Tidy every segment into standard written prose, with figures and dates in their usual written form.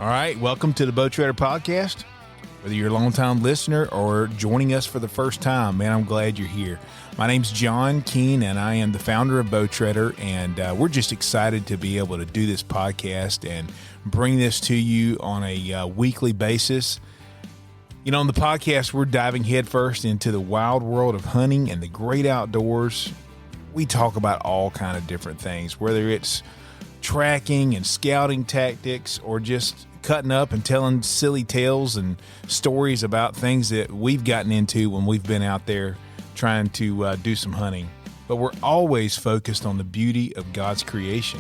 All right, welcome to the Bow Trader Podcast. Whether you're a long-time listener or joining us for the first time, man, I'm glad you're here. My name's John Keene, and I am the founder of Bow Trader, and we're just excited to be able to do this podcast and bring this to you on a weekly basis. You know, on the podcast, we're diving headfirst into the wild world of hunting and the great outdoors. We talk about all kind of different things, whether it's tracking and scouting tactics or just cutting up and telling silly tales and stories about things that we've gotten into when we've been out there trying to do some hunting. But we're always focused on the beauty of God's creation.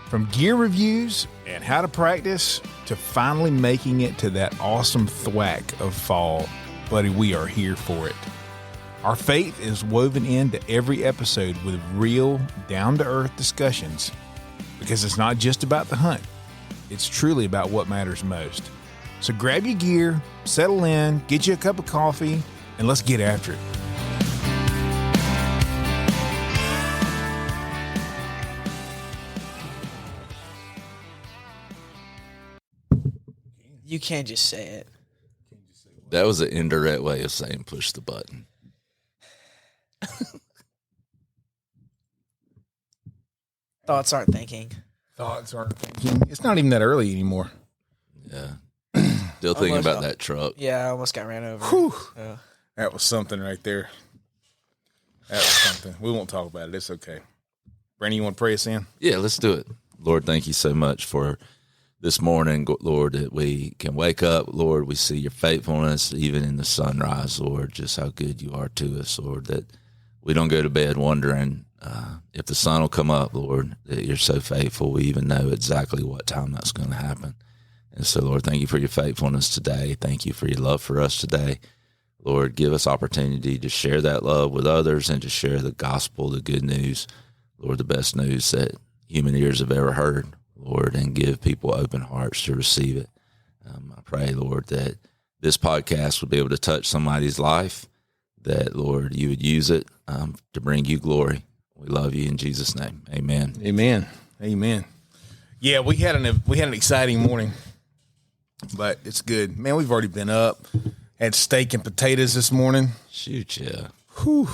From gear reviews and how to practice to finally making it to that awesome thwack of fall, buddy, we are here for it. Our faith is woven into every episode with real, down-to-earth discussions because it's not just about the hunt. It's truly about what matters most. So grab your gear, settle in, get you a cup of coffee, and let's get after it. You can't just say it. That was an indirect way of saying push the button. Thoughts aren't thinking. It's not even that early anymore. Yeah. Still thinking about that truck. Yeah, I almost got ran over. Whew. Yeah. That was something right there. That was something. We won't talk about it. It's okay. Brandon, you want to pray us in? Yeah, let's do it. Lord, thank you so much for this morning, Lord, that we can wake up. Lord, we see your faithfulness even in the sunrise, Lord, just how good you are to us, Lord, that we don't go to bed wondering if the sun will come up, Lord, that you're so faithful. We even know exactly what time that's going to happen. And so, Lord, thank you for your faithfulness today. Thank you for your love for us today. Lord, give us opportunity to share that love with others and to share the gospel, the good news, Lord, the best news that human ears have ever heard, Lord, and give people open hearts to receive it. I pray, Lord, that this podcast would be able to touch somebody's life, that, Lord, you would use it to bring you glory. We love you in Jesus' name. Amen. Amen. Amen. Yeah, we had an exciting morning, but it's good. Man, we've already been up. Had steak and potatoes this morning. Shoot, yeah. Whew.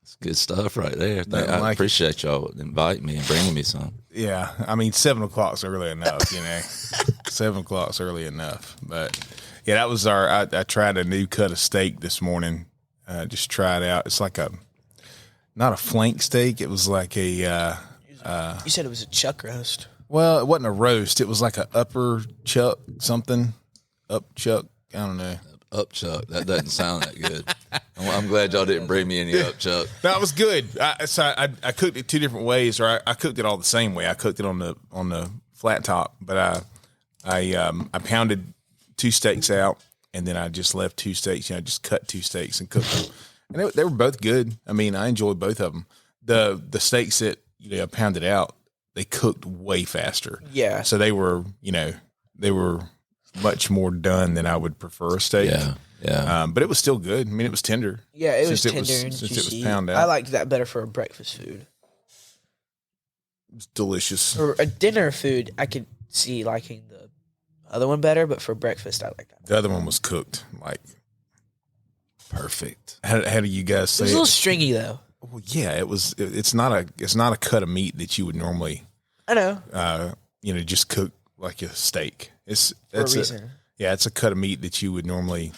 It's good stuff right there. I appreciate y'all inviting me and bringing me some. Yeah, I mean, 7 o'clock's early enough, you know. 7 o'clock's early enough. But, yeah, that was I tried a new cut of steak this morning. Just try it out. It's like not a flank steak. It was like a You said it was a chuck roast. well, it wasn't a roast. It was like a upper chuck something. Up chuck. I don't know. Upchuck. That doesn't sound that good. I'm glad y'all didn't bring me any upchuck. No, it was good. I cooked it two different ways, or I cooked it all the same way. I cooked it on the flat top, but I pounded 2 steaks out, and then I just left 2 steaks. You know, just cut 2 steaks and cooked them, and they were both good. I mean, I enjoyed both of them. The steaks that I pounded out, they cooked way faster. Yeah. So they were much more done than I would prefer a steak. Yeah. But it was still good. I mean, it was tender. Yeah, it was Since tender and since juicy. it was pound out. I liked that better for a breakfast food. It was delicious. For a dinner food, I could see liking the other one better, but for breakfast, I like that. The other one was cooked like perfect. How do you guys say It was a little stringy though. Well, yeah, it was. It's not a cut of meat that you would normally, I know. Just cook like a steak. It's For a reason. it's a cut of meat that you would normally,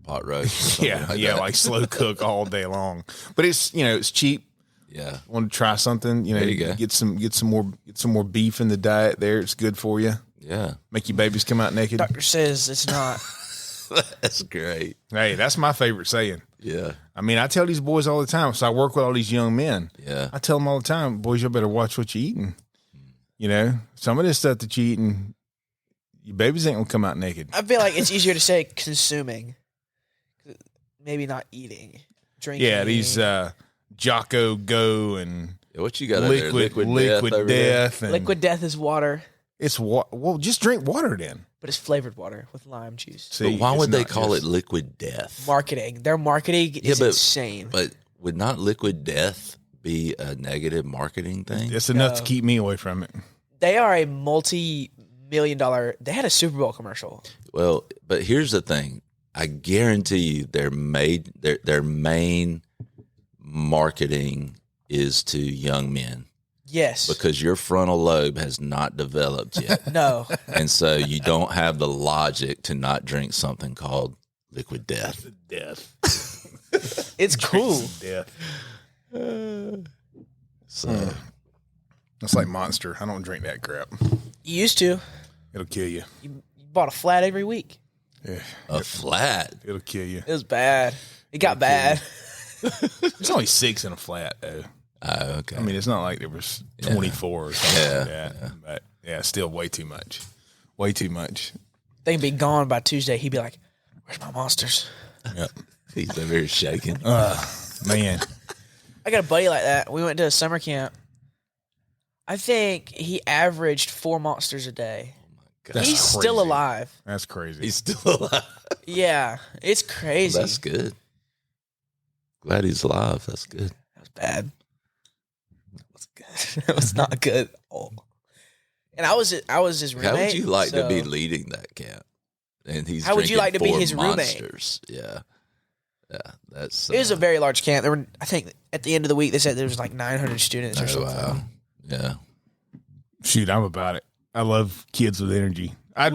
Pot roast. like slow cook all day long. But it's cheap. Yeah. Want to try something? There you go. Get some more beef in the diet. There, it's good for you. Yeah. Make your babies come out naked. Doctor says it's not. That's great. Hey, that's my favorite saying. Yeah. I mean, I tell these boys all the time. So I work with all these young men. Yeah. I tell them all the time, boys, you better watch what you're eating. Some of this stuff that you're eating, your babies ain't gonna come out naked. I feel like it's easier to say consuming, maybe not eating, drinking. Yeah, these Jocko Go and What you got liquid death. And Liquid death is water, It's well, just drink water then. but it's flavored water with lime juice. See, But why it's would they not call just- it liquid death? Marketing. Their marketing is insane. But would not liquid death be a negative marketing thing? It's enough to keep me away from it. They are a multi million. They had a Super Bowl commercial. Well, but here's the thing. I guarantee you their main marketing is to young men. Yes. Because your frontal lobe has not developed yet. No. And so you don't have the logic to not drink something called liquid death. It's cool. Death. So That's like Monster. I don't drink that crap. You used to. It'll kill you. You bought a flat every week. Yeah, a flat. it'll kill you. It was bad. It got bad. There's only 6 in a flat, though. Oh, okay. I mean, it's not like there was 24 or something like that. Yeah. But yeah, still way too much. Way too much. They'd be gone by Tuesday. He'd be like, "Where's my monsters?" Yep. He's over here shaking. Man. I got a buddy like that. We went to a summer camp. I think he averaged 4 monsters a day. That's He's crazy. still alive. That's crazy. He's still alive. Yeah, it's crazy. That's good. Glad he's alive. That's good. That was bad. That was good. That was not good at all. And I was his roommate. How would you like to be so- leading that camp? And he's How would you drinking like to be 4 his roommate? monsters. Yeah. Yeah. That's It was a very large camp. There were, I think, at the end of the week, they said there was like 900 students or oh, something. wow. Yeah. Shoot, I'm about it. I love kids with energy. I'd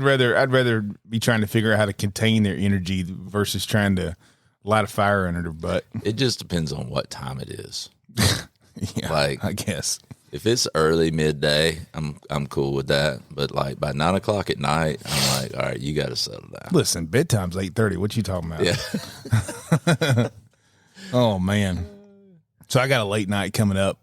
rather be trying to figure out how to contain their energy versus trying to light a fire under their butt. It just depends on what time it is. Yeah, Like- I guess. If it's early midday, I'm cool with that. But like by 9 o'clock at night, I'm like, all right, you got to settle down. Listen, bedtime's 8:30. What you talking about? Yeah. Oh man. So I got a late night coming up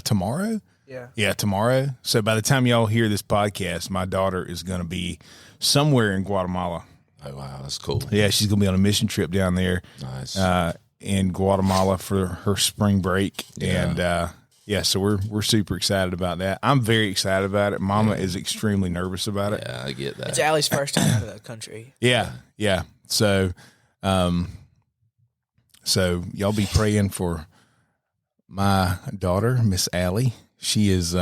tomorrow. Yeah. Yeah, tomorrow. So by the time y'all hear this podcast, my daughter is going to be somewhere in Guatemala. Oh wow, that's cool. Yeah, she's going to be on a mission trip down there Nice. in Guatemala for her spring break. Yeah. And yeah, so we're super excited about that. I'm very excited about it. Mama is extremely nervous about it. Yeah, I get that. It's Allie's first time out of the country. Yeah, yeah. So, so y'all be praying for my daughter, Miss Allie. She is,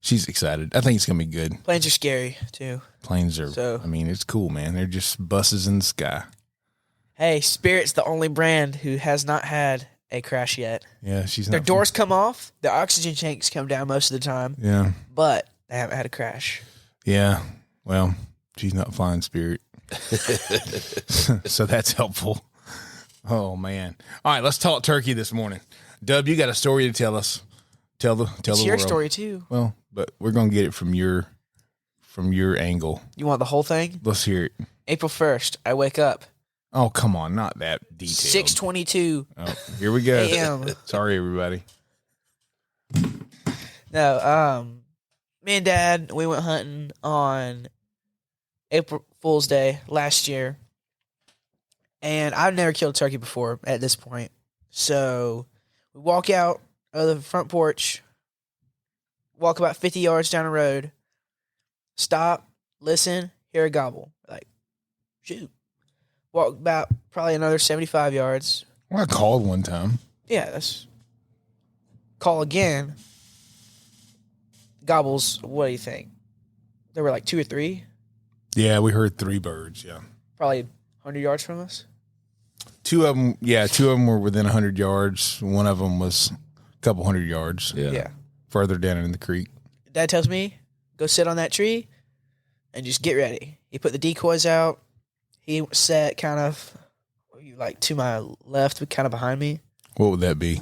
she's excited. I think it's gonna be good. Planes are scary, too. Planes are. So- I mean, it's cool, man. They're just buses in the sky. Hey, Spirit's the only brand who has not had a crash yet. Yeah, she's Their not. doors come off, their oxygen tanks come down most of the time, Yeah, but they haven't had a crash. yeah. Well, she's not flying Spirit, so that's helpful. Oh man! All right, let's talk turkey this morning. Dub, you got a story to tell us. Tell the It's the your world. story, too. Well, but we're gonna get it from your angle. You want the whole thing? Let's hear it. April 1st, I wake up, Oh, come on, not that detailed. 6:22 Oh, here we go. a.m. Sorry, everybody. No, me and Dad, we went hunting on April Fool's Day last year, and I've never killed a turkey before at this point. So we walk out of the front porch, walk about 50 yards down the road, stop, listen, hear a gobble. Like, shoot. Walk about probably another 75 yards. Well, I called one time. Yeah, that's call again. Gobbles, what do you think? There were like 2 or 3, Yeah, we heard 3 birds. Yeah, probably 100 yards from us. 2 of them. Yeah, 2 of them were within 100 yards. One of them was a couple hundred yards Yeah. further down in the creek. Dad tells me, go sit on that tree and just get ready. He put the decoys out. He sat kind of like to my left, but kind of behind me. What would that be?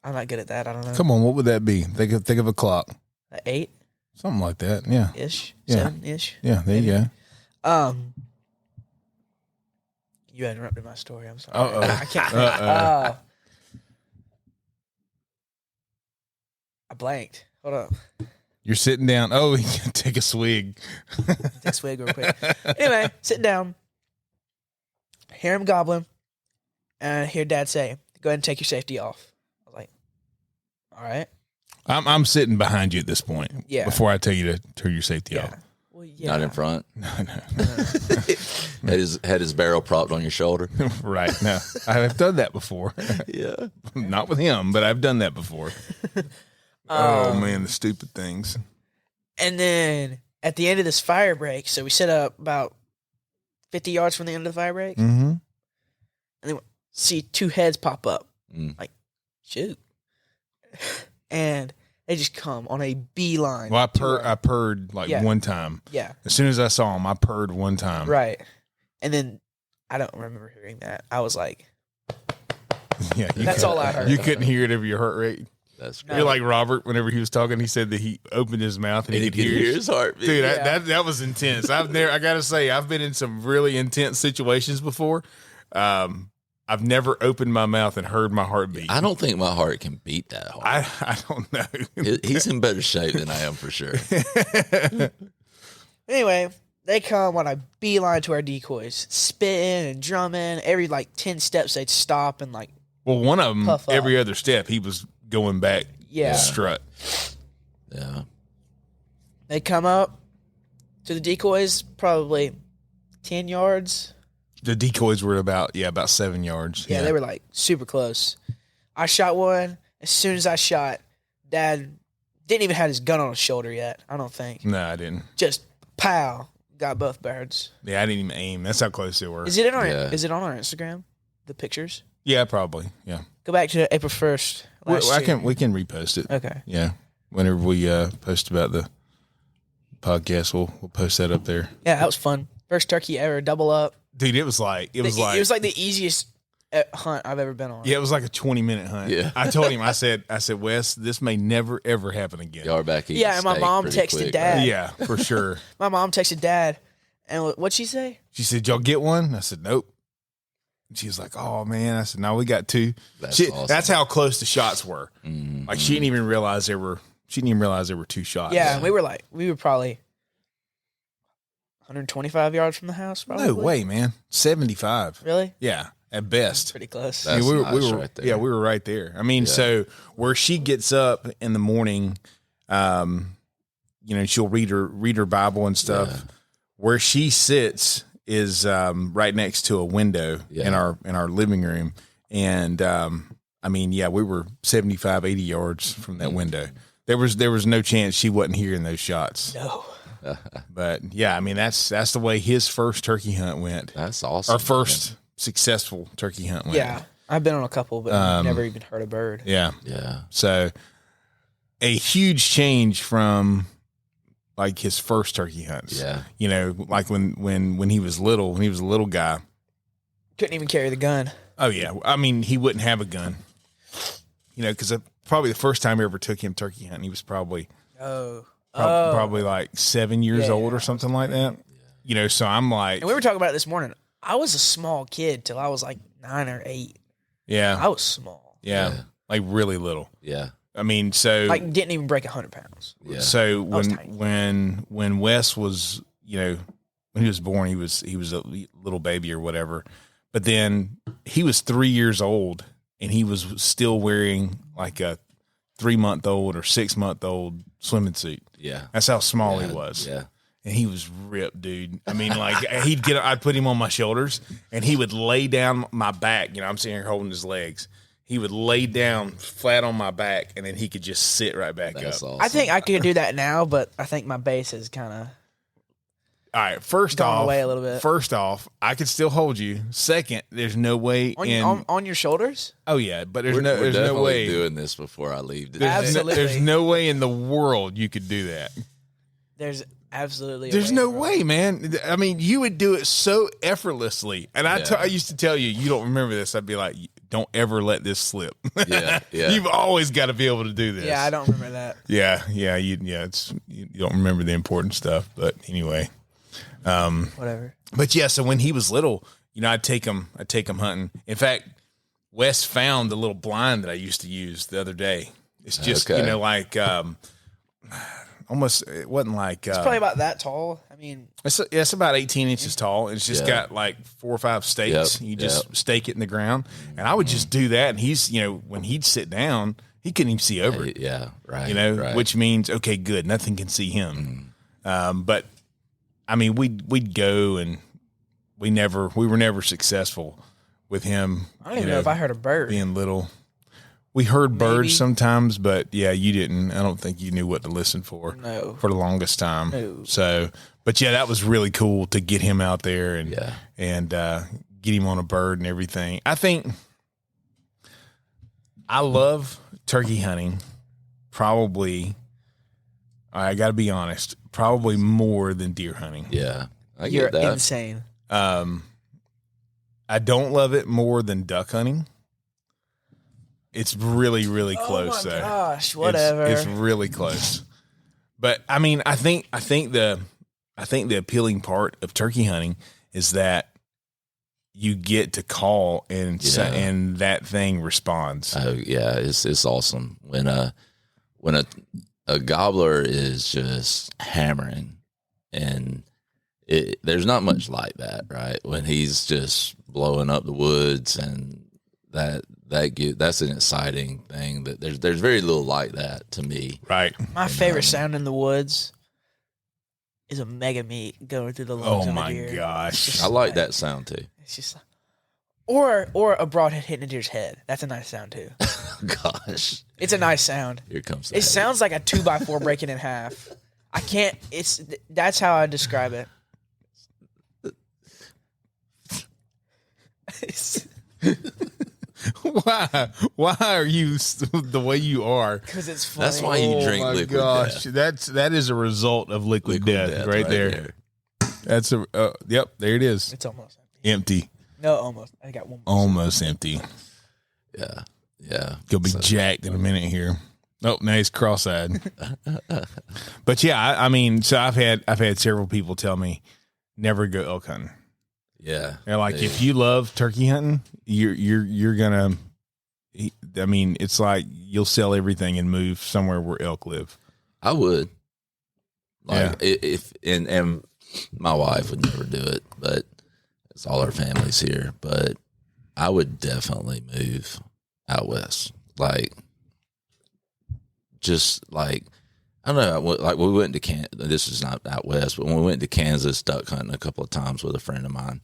I'm not good at that. I don't know. Come on, what would that be? Think of a clock. 8-ish, Something like that. Yeah. Yeah. 7-ish. Yeah, there you go. You interrupted my story. I'm sorry. Uh-oh. I can't. Uh-oh. I blanked. Hold up. You're sitting down. Oh, you can take a swig. Take a swig real quick. Anyway, sitting down. Hear him gobbling. And I hear Dad say, go ahead and take your safety off. I was like, all right. I'm sitting behind you at this point. Yeah. Before I tell you to turn your safety Yeah. off. Well, yeah. Not in front. No. Had his barrel propped on your shoulder. Right. No. I have done that before. Yeah. Not with him, but I've done that before. Oh man, the stupid things. And then at the end of this fire break, so we set up about 50 yards from the end of the fire break, Mm-hmm. and then see two heads pop up. Like, shoot. And they just come on a beeline. Well, I purred like one time. Yeah. As soon as I saw him, I purred one time. Right. And then I don't remember hearing that. I was like, yeah, that's all I heard. You couldn't hear it over your heart rate. That's No. You're like Robert. Whenever he was talking, he said that he opened his mouth and he could hear his heartbeat. Dude, Yeah. that was intense. I gotta say, I've been in some really intense situations before. I've never opened my mouth and heard my heartbeat. I don't think my heart can beat that hard. I don't know. He's in better shape than I am for sure. Anyway, they come on a beeline to our decoys, spitting and drumming. Every like 10 steps, they'd stop and like, Well, one of them, Puff up. every other step, he was going back. yeah. Strut. Yeah. They come up to the decoys, probably 10 yards. The decoys were about 7 yards. Yeah, they were like super close. I shot one. As soon as I shot, Dad didn't even have his gun on his shoulder yet, I don't think. No, I didn't. Just pow, got both birds. Yeah, I didn't even aim. That's how close they were. Is it Yeah. Is it on our Instagram? The pictures? Yeah, probably. Yeah. Go back to April 1st. We last year. can repost it. Okay. Yeah. Whenever we post about the podcast, we'll post that up there. Yeah, that was fun. First turkey ever, double up. Dude, it was like It was like the easiest hunt I've ever been on. yeah, it was like a 20-minute hunt. Yeah. I told him, I said, Wes, this may never ever happen again. Y'all are back eating Yeah, and my steak mom pretty texted quick, Dad. right? Yeah, for sure. My mom texted Dad, and what'd she say? She said, y'all get one? I said, nope. She was like, oh man. I said, no, we got two. That's awesome. That's how close the shots were. Mhm. Like she didn't even realize there were two shots. Yeah, and we were probably 125 yards from the house. Probably. No way, man. 75. Really? Yeah, at best. Pretty close. That's we nice were right there. Yeah, we were right there. I mean, Yeah. so where she gets up in the morning, she'll read her Bible and stuff. Yeah. Where she sits is right next to a window Yeah. in our living room, and we were 75, 80 yards from that window. There was no chance she wasn't hearing those shots. No. But yeah, I mean that's the way his first turkey hunt went. That's awesome. Our first successful turkey hunt went. Yeah, I've been on a couple, but never even heard a bird. Yeah. Yeah. So a huge change from like his first turkey hunts. Yeah. You know, like when he was little, when he was a little guy. Couldn't even carry the gun. Oh yeah. I mean, he wouldn't have a gun. You know, because probably the first time I ever took him turkey hunting, he was probably probably like 7 years Yeah. old or something like that. You know, so I'm like, And we were talking about it this morning. I was a small kid till I was like 9 or 8. yeah, I was small. yeah, Yeah. like really little. Yeah. I mean, so Like didn't even break 100 pounds. Yeah. so was tiny. when Wes was, you know, when he was born, he was a little baby or whatever. But then he was 3 years old and he was still wearing like a 3-month-old or 6-month-old swimming suit. Yeah. That's how small he was. Yeah. And he was ripped, dude. I mean, like I'd put him on my shoulders and he would lay down my back. You know, I'm sitting here holding his legs. He would lay down flat on my back and then he could just sit right back That's up. awesome. I think I could do that now, but I think my base is kind of All right. First gone off, away a little bit. First off, I could still hold you. Second, there's no way on your shoulders. Oh yeah, but We're there's no definitely way doing this before I leave. Absolutely. There's no way in the world you could do that. There's absolutely. There's no way, man. I mean, you would do it so effortlessly. And I used to tell you, you don't remember this. I'd be like, don't ever let this slip. Yeah, yeah. You've always got to be able to do this. Yeah, I don't remember that. Yeah. You don't remember the important stuff. But anyway, Whatever. but yeah. So when he was little, you know, I'd take him hunting. In fact, Wes found the little blind that I used to use the other day. It's just Okay. you know like almost it wasn't like It's probably about that tall. I mean, it's about 18 inches tall. It's just Yeah. got like 4 or 5 stakes. Yep, You just yep. stake it in the ground, and I would just do that. And he's, you know, when he'd sit down, he couldn't even see over it. Yeah. Right. You know, right. which means okay, good, nothing can see him. But I mean, we'd go, and we were never successful with him. I don't even know if I heard a bird. being little. We heard Maybe. birds sometimes, but yeah, you didn't. I don't think you knew what to listen for. No. For the longest time. No. So, but yeah, that was really cool to get him out there and get him on a bird and everything. I think I love turkey hunting. Probably, I got to be honest, probably more than deer hunting. Yeah, I You're get that. insane. I don't love it more than duck hunting. It's really, really close. Oh my though. gosh, whatever. It's really close. But I mean, I think the appealing part of turkey hunting is that you get to call and and that thing responds. Oh yeah, it's awesome when a gobbler is just hammering, and there's not much like that, right? When he's just blowing up the woods, and that's an exciting thing. That there's very little like that to me. Right. My favorite sound in the woods is a mega meat going through the lungs Oh of a my deer. gosh. I like that sound too. It's just like, or a broadhead hitting a deer's head. That's a nice sound too. Gosh, It's a nice sound. here comes It sounds like a 2x4 breaking in half. I can't. That's how I describe it. Why are you the way you are? Because it's funny. That's why you drink Oh my liquid gosh, death. that is a result of liquid death right there. That's yep, there it is. It's almost Empty. empty. No, almost. I got one more. Almost empty. Yeah. Gonna be jacked in a minute here. Oh, now he's cross-eyed. But yeah, I mean, so I've had several people tell me never go elk hunting. Yeah. They're like, if you love turkey hunting, you're gonna. I mean, it's like you'll sell everything and move somewhere where elk live. I would. Like if my wife would never do it, but it's all our families here. But I would definitely move out west. Like, just like, I don't know, like we went to this is not out west, but when we went to Kansas duck hunting a couple of times with a friend of mine.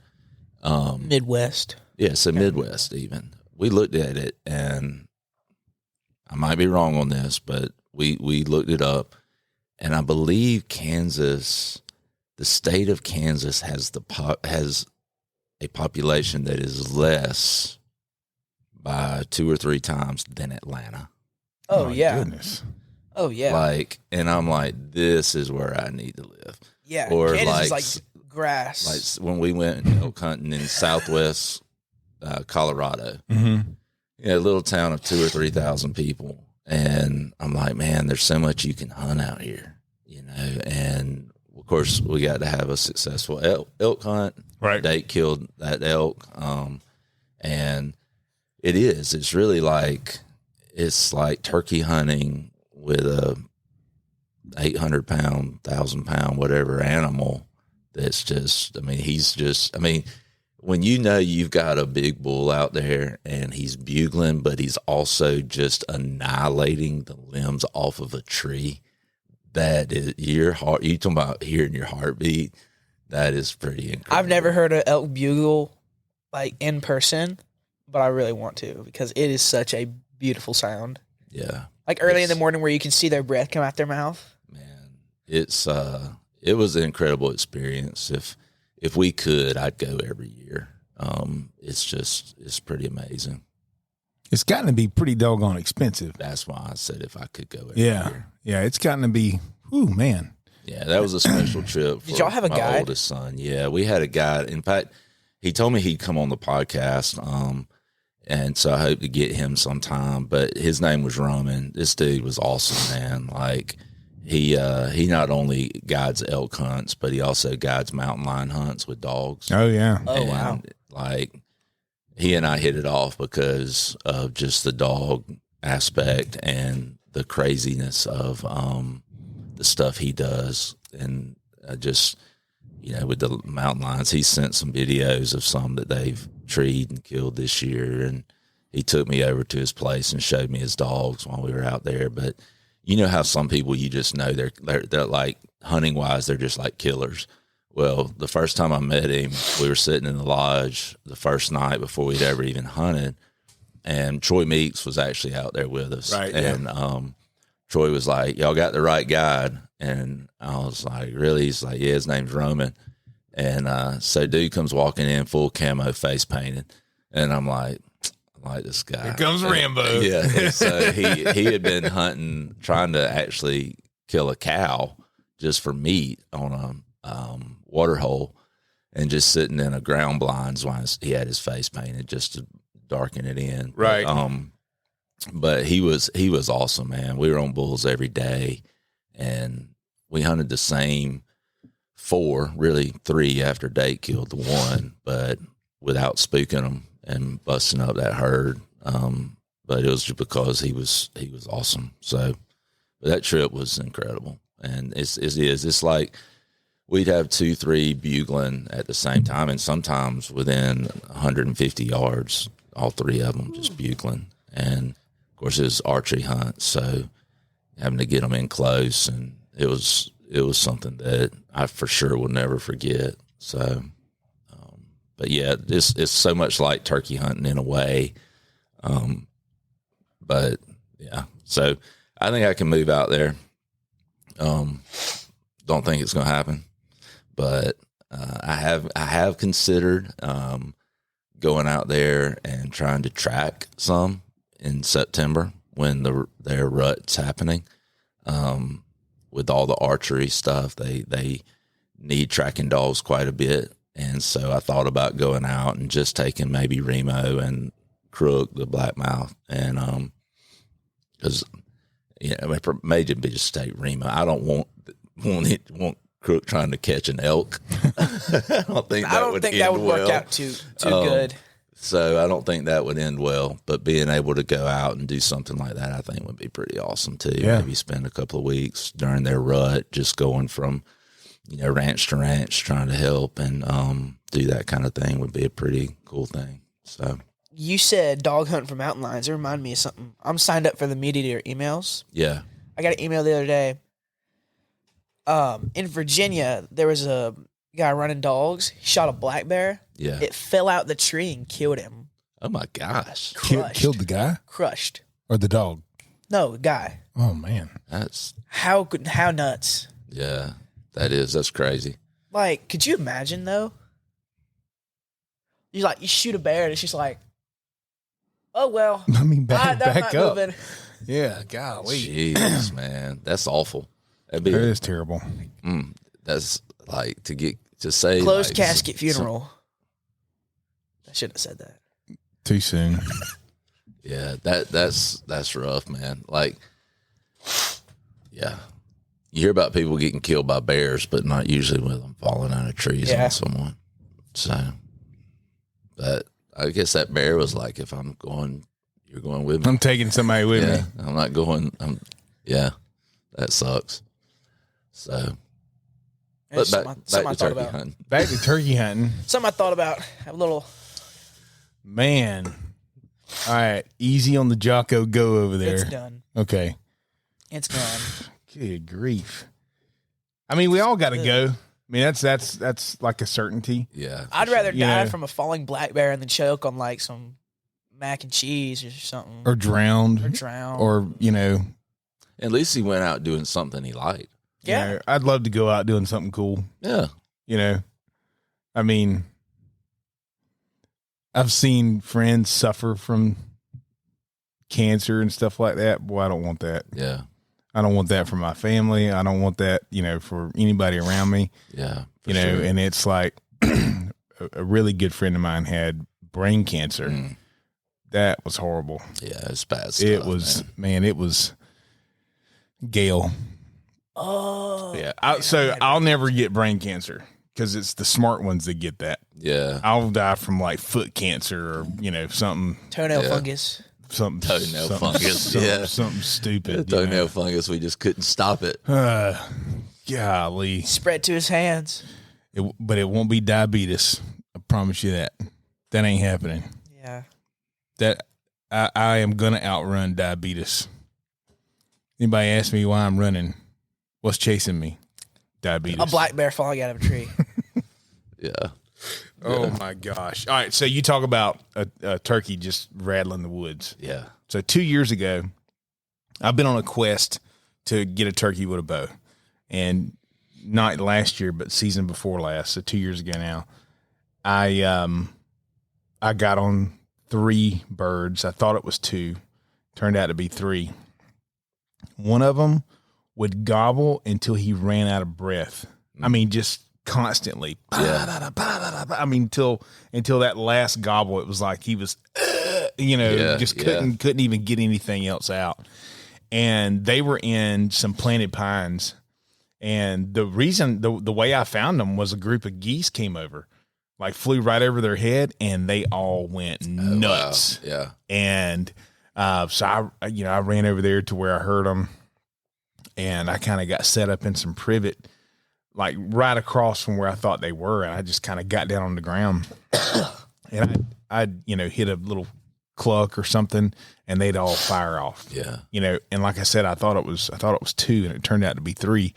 Midwest. Yeah, so Midwest even. We looked at it, and I might be wrong on this, but we looked it up, and I believe Kansas, the state of Kansas has a population that is less by 2 or 3 times than Atlanta. Oh, My yeah. goodness. Oh, yeah. Like, and I'm like, this is where I need to live. Yeah. or Kansas like- is like grass. Like when we went elk hunting in Southwest Colorado, Mm-hmm. a little town of 2,000 or 3,000 people, and I'm like, man, there's so much you can hunt out here, And of course, we got to have a successful elk hunt. Right. Date killed that elk, and it's really like turkey hunting with a 800-pound, 1,000-pound, whatever animal. That's just, when you've got a big bull out there and he's bugling, but he's also just annihilating the limbs off of a tree, that is you talking about hearing your heartbeat. That is pretty incredible. I've never heard an elk bugle like in person, but I really want to because it is such a beautiful sound. Yeah. Like early in the morning where you can see their breath come out their mouth. Man, it was an incredible experience. If we could, I'd go every year. It's pretty amazing. It's gotten to be pretty doggone expensive. That's why I said if I could go every Yeah. year. Yeah, it's gotten to be, man. Yeah, that was a special trip for Did y'all have a my guide? oldest son. Yeah, we had a guide. In fact, he told me he'd come on the podcast, and so I hope to get him sometime. But his name was Roman. This dude was awesome, man. Like, he not only guides elk hunts, but he also guides mountain lion hunts with dogs. Oh, yeah. Oh, wow. And, like, he and I hit it off because of just the dog aspect and the craziness of the stuff he does. And just, with the mountain lions, he sent some videos of some that they've treed and killed this year. And he took me over to his place and showed me his dogs while we were out there. But you know how some people, you just know they're like, hunting wise, they're just like killers. Well, the first time I met him, we were sitting in the lodge the first night before we'd ever even hunted, and Troy Meeks was actually out there with us. Right, And Troy was like, y'all got the right guide. And I was like, really? He's like, yeah, his name's Roman. And so dude comes walking in full camo, face painted. And I'm like this guy. Here comes Rambo. Yeah. And so he had been hunting, trying to actually kill a cow just for meat on a water hole, and just sitting in a ground blinds while he had his face painted just to darken it in. Right. But he was awesome, man. We were on bulls every day, and we hunted the same 4, really 3 after Date killed the one, but without spooking them and busting up that herd. But it was just because he was awesome. So that trip was incredible. And it's like we'd have 2-3 bugling at the same time, and sometimes within 150 yards, all 3 of them just bugling. And of course it was archery hunt, so having to get them in close, and it was something that I for sure will never forget. So, but yeah, it's so much like turkey hunting in a way. But yeah, so I think I can move out there. Don't think it's going to happen, but I have considered going out there and trying to track some in September when their rut's happening. With all the archery stuff, they need tracking dogs quite a bit, and so I thought about going out and just taking maybe Remo and Crook, the blackmouth, and because it may just be just take Remo. I don't want Crook trying to catch an elk. I don't think that would work out too good. So I don't think that would end well. But being able to go out and do something like that, I think would be pretty awesome too. Yeah. Maybe spend a couple of weeks during their rut, just going from ranch to ranch, trying to help and do that kind of thing would be a pretty cool thing. So. You said dog hunt for mountain lions. It reminded me of something. I'm signed up for the Meat Eater emails. Yeah. I got an email the other day. In Virginia, there was a guy running dogs. He shot a black bear. Yeah. It fell out the tree and killed him. Oh my gosh. Killed the guy Crushed. or the dog? No, guy. Oh man, That's How nuts. yeah. That's crazy. Like, could you imagine though? You shoot a bear and it's just like, oh well. I mean, back not up. moving. Yeah, golly, Jeez, man, that's awful. That'd be that is terrible. that's like to say Closed like, casket funeral. I shouldn't have said that. Too soon. Yeah, that's rough, man. Like, yeah, you hear about people getting killed by bears, but not usually with them falling out of trees on someone. So, but I guess that bear was like, if I'm going, you're going with me. I'm taking somebody with me. I'm not going. Yeah, that sucks. So, but back to turkey hunting. Back to turkey hunting. Something I thought about. Have a little. Man. All right. Easy on the Jocko go over there. It's done. Okay. It's gone. Good grief. I mean, we all got to go. I mean, that's like a certainty. Yeah. I'd rather die Yeah. from a falling black bear than choke on like some mac and cheese or something. Or drowned. Or drown. Or, At least he went out doing something he liked. Yeah. I'd love to go out doing something cool. Yeah. I mean, I've seen friends suffer from cancer and stuff like that. Boy, I don't want that. Yeah. I don't want that for my family. I don't want that, for anybody around me. Yeah. Sure. And it's like a really good friend of mine had brain cancer. That was horrible. Yeah, it's bad stuff. It was, man, it was Gail. Oh. Yeah. I'll never get brain cancer because it's the smart ones that get that. Yeah. I'll die from like foot cancer or, something. Toenail fungus. Something fungus. Something stupid. Toenail fungus. We just couldn't stop it. Golly. Spread to his hands. But it won't be diabetes. I promise you that. That ain't happening. Yeah. That I am going to outrun diabetes. Anybody ask me why I'm running? What's chasing me? Diabetes. A black bear falling out of a tree. Yeah. Oh my gosh. All right. So you talk about a turkey just rattling the woods. Yeah. So 2 years ago, I've been on a quest to get a turkey with a bow, and not last year, but season before last. So 2 years ago now, I got on 3 birds. I thought it was 2, turned out to be 3. One of them would gobble until he ran out of breath. I mean, just constantly. Yeah. I mean, until that last gobble, it was like he was, just couldn't even get anything else out. And they were in some planted pines. And the reason, the way I found them was a group of geese came over, like flew right over their head, and they all went nuts. Wow. Yeah. And so I ran over there to where I heard them, and I kind of got set up in some privet, like right across from where I thought they were. And I just kind of got down on the ground, and I'd hit a little cluck or something, and they'd all fire off. Yeah. And like I said, I thought it was 2, and it turned out to be 3.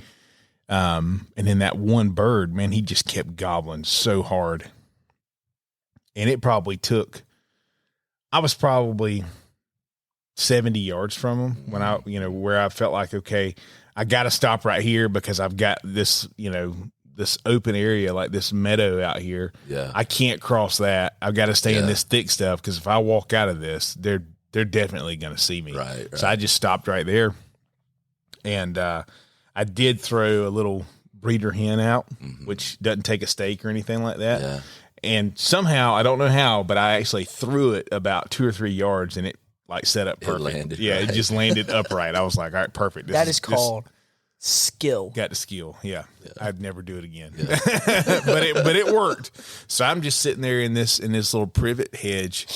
And then that one bird, man, he just kept gobbling so hard. And it probably I was probably 70 yards from him when where I felt like, okay, I got to stop right here because I've got this, this open area, like this meadow out here. Yeah. I can't cross that. I've got to stay in this thick stuff, because if I walk out of this, they're definitely going to see me. Right. So I just stopped right there. And, I did throw a little breeder hen out, which doesn't take a stake or anything like that. Yeah. And somehow, I don't know how, but I actually threw it about 2 or 3 yards, and it like set up perfect. It landed It right. just landed upright. I was like, all right, perfect. That is called skill. Got the skill. Yeah. I'd never do it again. Yeah. but it worked. So I'm just sitting there in this little privet hedge,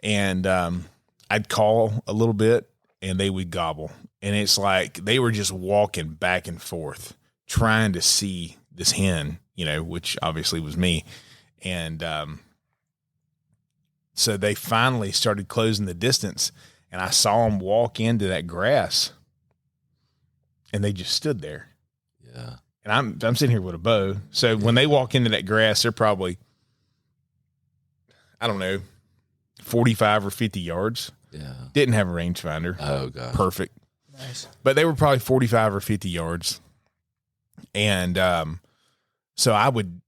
and I'd call a little bit, and they would gobble. And it's like they were just walking back and forth trying to see this hen, which obviously was me. And so they finally started closing the distance, and I saw them walk into that grass, and they just stood there. Yeah. And I'm sitting here with a bow. So when they walk into that grass, they're probably, I don't know, 45 or 50 yards. Yeah. Didn't have a rangefinder. Oh, God. Perfect. Nice. But they were probably 45 or 50 yards. And so I would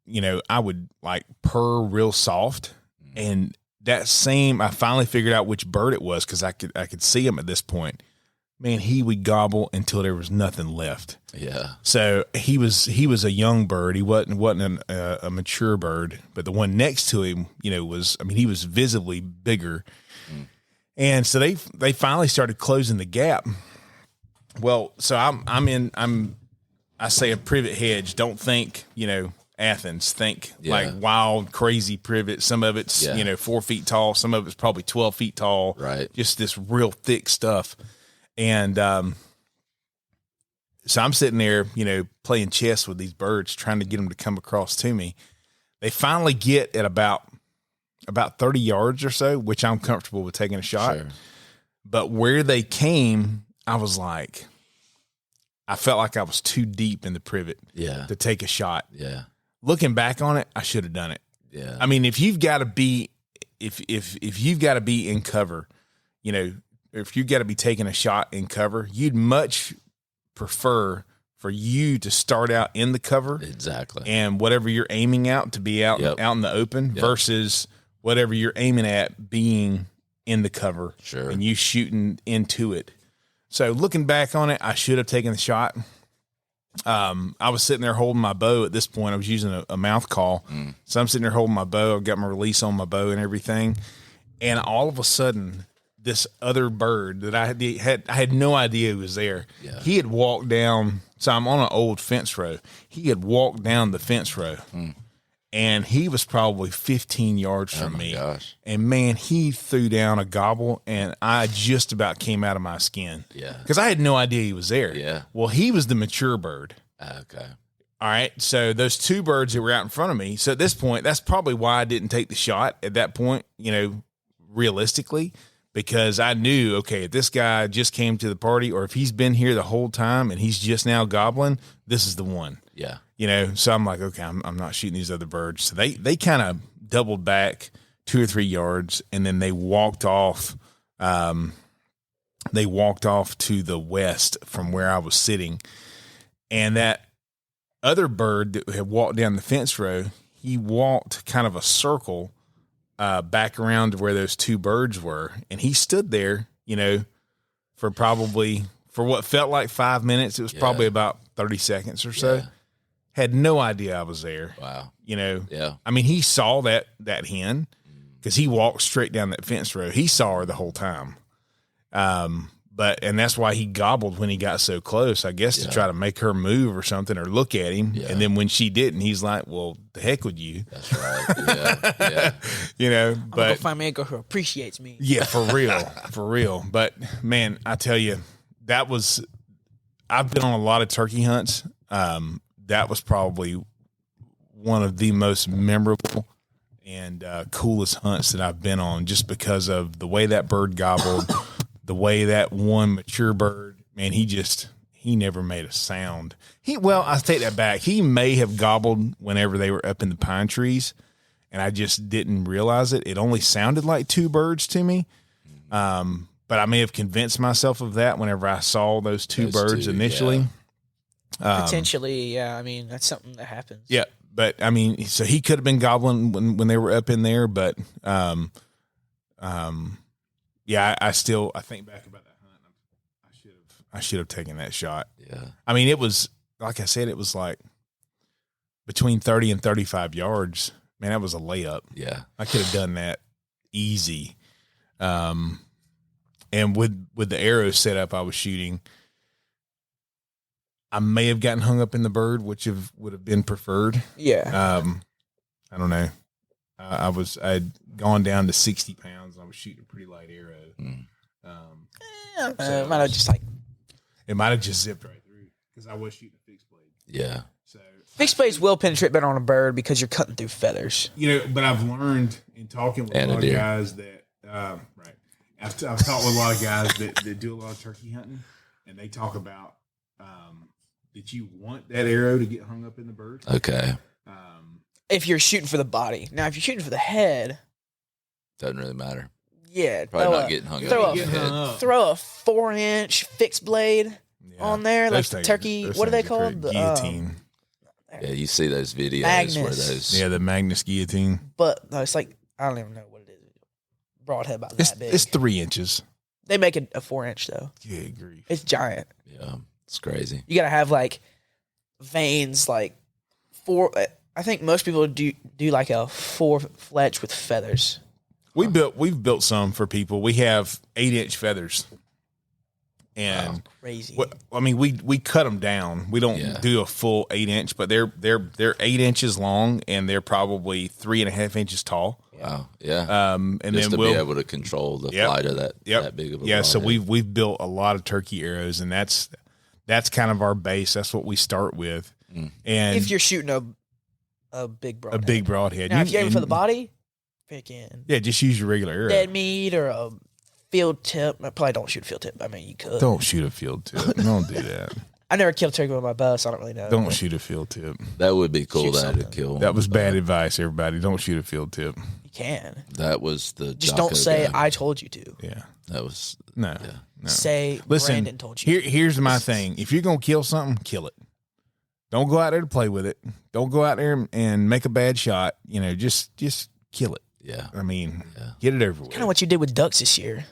like purr real soft. And I finally figured out which bird it was, because I could see him at this point. Man, he would gobble until there was nothing left. Yeah. So he was a young bird. He wasn't a mature bird, but the one next to him, he was visibly bigger. And so they finally started closing the gap. Well, so I say a privet hedge. Don't think, Athens. Think like wild, crazy privet. Some of it's, 4 feet tall. Some of it's probably 12 feet tall. Right. Just this real thick stuff. And so I'm sitting there, playing chess with these birds, trying to get them to come across to me. They finally get at about 30 yards or so, which I'm comfortable with taking a shot. Sure. But where they came, I was like, I felt like I was too deep in the privet to take a shot. Yeah. Looking back on it, I should have done it. Yeah. I mean, if you've got to be in cover, if you've got to be taking a shot in cover, you'd much prefer for you to start out in the cover. Exactly. And whatever you're aiming out to be out in the open versus whatever you're aiming at being in the cover. Sure. And you shooting into it. So looking back on it, I should have taken the shot. I was sitting there holding my bow at this point. I was using a mouth call. So I'm sitting there holding my bow. I've got my release on my bow and everything. And all of a sudden, this other bird that I had no idea he was there. Yeah. He had walked down. So I'm on an old fence row. He had walked down the fence row. And he was probably 15 yards from me. Gosh. And man, he threw down a gobble, and I just about came out of my skin. Yeah. Because I had no idea he was there. Yeah. Well, he was the mature bird. Okay. All right. So those 2 birds that were out in front of me. So at this point, that's probably why I didn't take the shot at that point, realistically. because I knew, okay, if this guy just came to the party or if he's been here the whole time and he's just now gobbling, this is the one. Yeah. So I'm like, okay, I'm not shooting these other birds. So they kind of doubled back 2 or 3 yards, and then they walked off. They walked off to the west from where I was sitting, and that other bird that had walked down the fence row, he walked kind of a circle back around to where those 2 birds were, and he stood there, for what felt like 5 minutes. It was probably about 30 seconds or so. Yeah. Had no idea I was there. Wow. Yeah. I mean, he saw that hen because he walked straight down that fence row. He saw her the whole time. And that's why he gobbled when he got so close, I guess, to try to make her move or something or look at him. Yeah. And then when she didn't, he's like, well, the heck with you. That's right. Yeah. But I'm gonna find me a girl who appreciates me. Yeah, for real. But man, I tell you, I've been on a lot of turkey hunts. That was probably one of the most memorable and coolest hunts that I've been on, just because of the way that bird gobbled, the way that one mature bird, man, he never made a sound. I take that back. He may have gobbled whenever they were up in the pine trees, and I just didn't realize it. It only sounded like 2 birds to me. But I may have convinced myself of that whenever I saw those two birds initially. Yeah. Potentially, yeah. I mean, that's something that happens. Yeah, but I mean, so he could have been gobbling when they were up in there, but yeah, I think back about that hunt. I should have taken that shot. Yeah. I mean, it was, like I said, it was like between 30 and 35 yards. Man, that was a layup. Yeah. I could have done that easy. And with the arrow setup I was shooting, I may have gotten hung up in the bird, which would have been preferred. Yeah. I don't know. I'd gone down to 60 pounds. And I was shooting a pretty light arrow. It might have just it might have just zipped right through because I was shooting a fixed blade. Yeah. So fixed blades will penetrate better on a bird because you're cutting through feathers. But I've learned in talking with a lot of guys that right. I've talked with a lot of guys that do a lot of turkey hunting, and they talk about that you want that arrow to get hung up in the bird. Okay. If you're shooting for the body. Now, if you're shooting for the head, doesn't really matter. Yeah. Probably not getting hung up. Throw a 4-inch fixed blade on there, like the turkey. What are they called? The guillotine. Yeah, you see those videos Magnus. where those. Yeah, the Magnus guillotine. But no, it's like, I don't even know what it is. Broadhead about that big. It's 3 inches. They make it a 4-inch though. Yeah, grief. It's giant. Yeah, it's crazy. You gotta have like veins, like 4. I think most people do like a 4 fletch with feathers. We've built some for people. We have 8-inch feathers, and crazy. I mean, we cut them down. We don't do a full 8-inch, but they're 8 inches long and they're probably 3.5 inches tall. Wow. Yeah. And just then to be able to control the flight of that big of a broadhead. So we've built a lot of turkey arrows, and that's kind of our base. That's what we start with. And if you're shooting a big broadhead. A big broadhead. Now, if you're aiming for the body, just use your regular arrow. Dead meat or a field tip. I probably don't shoot a field tip. I mean, you could. Don't shoot a field tip. Don't do that. I never killed turkey with my bow, so I don't really know. Don't shoot a field tip. That would be cool to kill. That was bad advice, everybody. Don't shoot a field tip. You can. That was the just don't say guy. I told you to. Yeah. That was no. Say Brandon told you. Here's my thing. If you're gonna kill something, kill it. Don't go out there to play with it. Don't go out there and make a bad shot. Just kill it. Yeah. I mean, get it over with. Kind of what you did with ducks this year.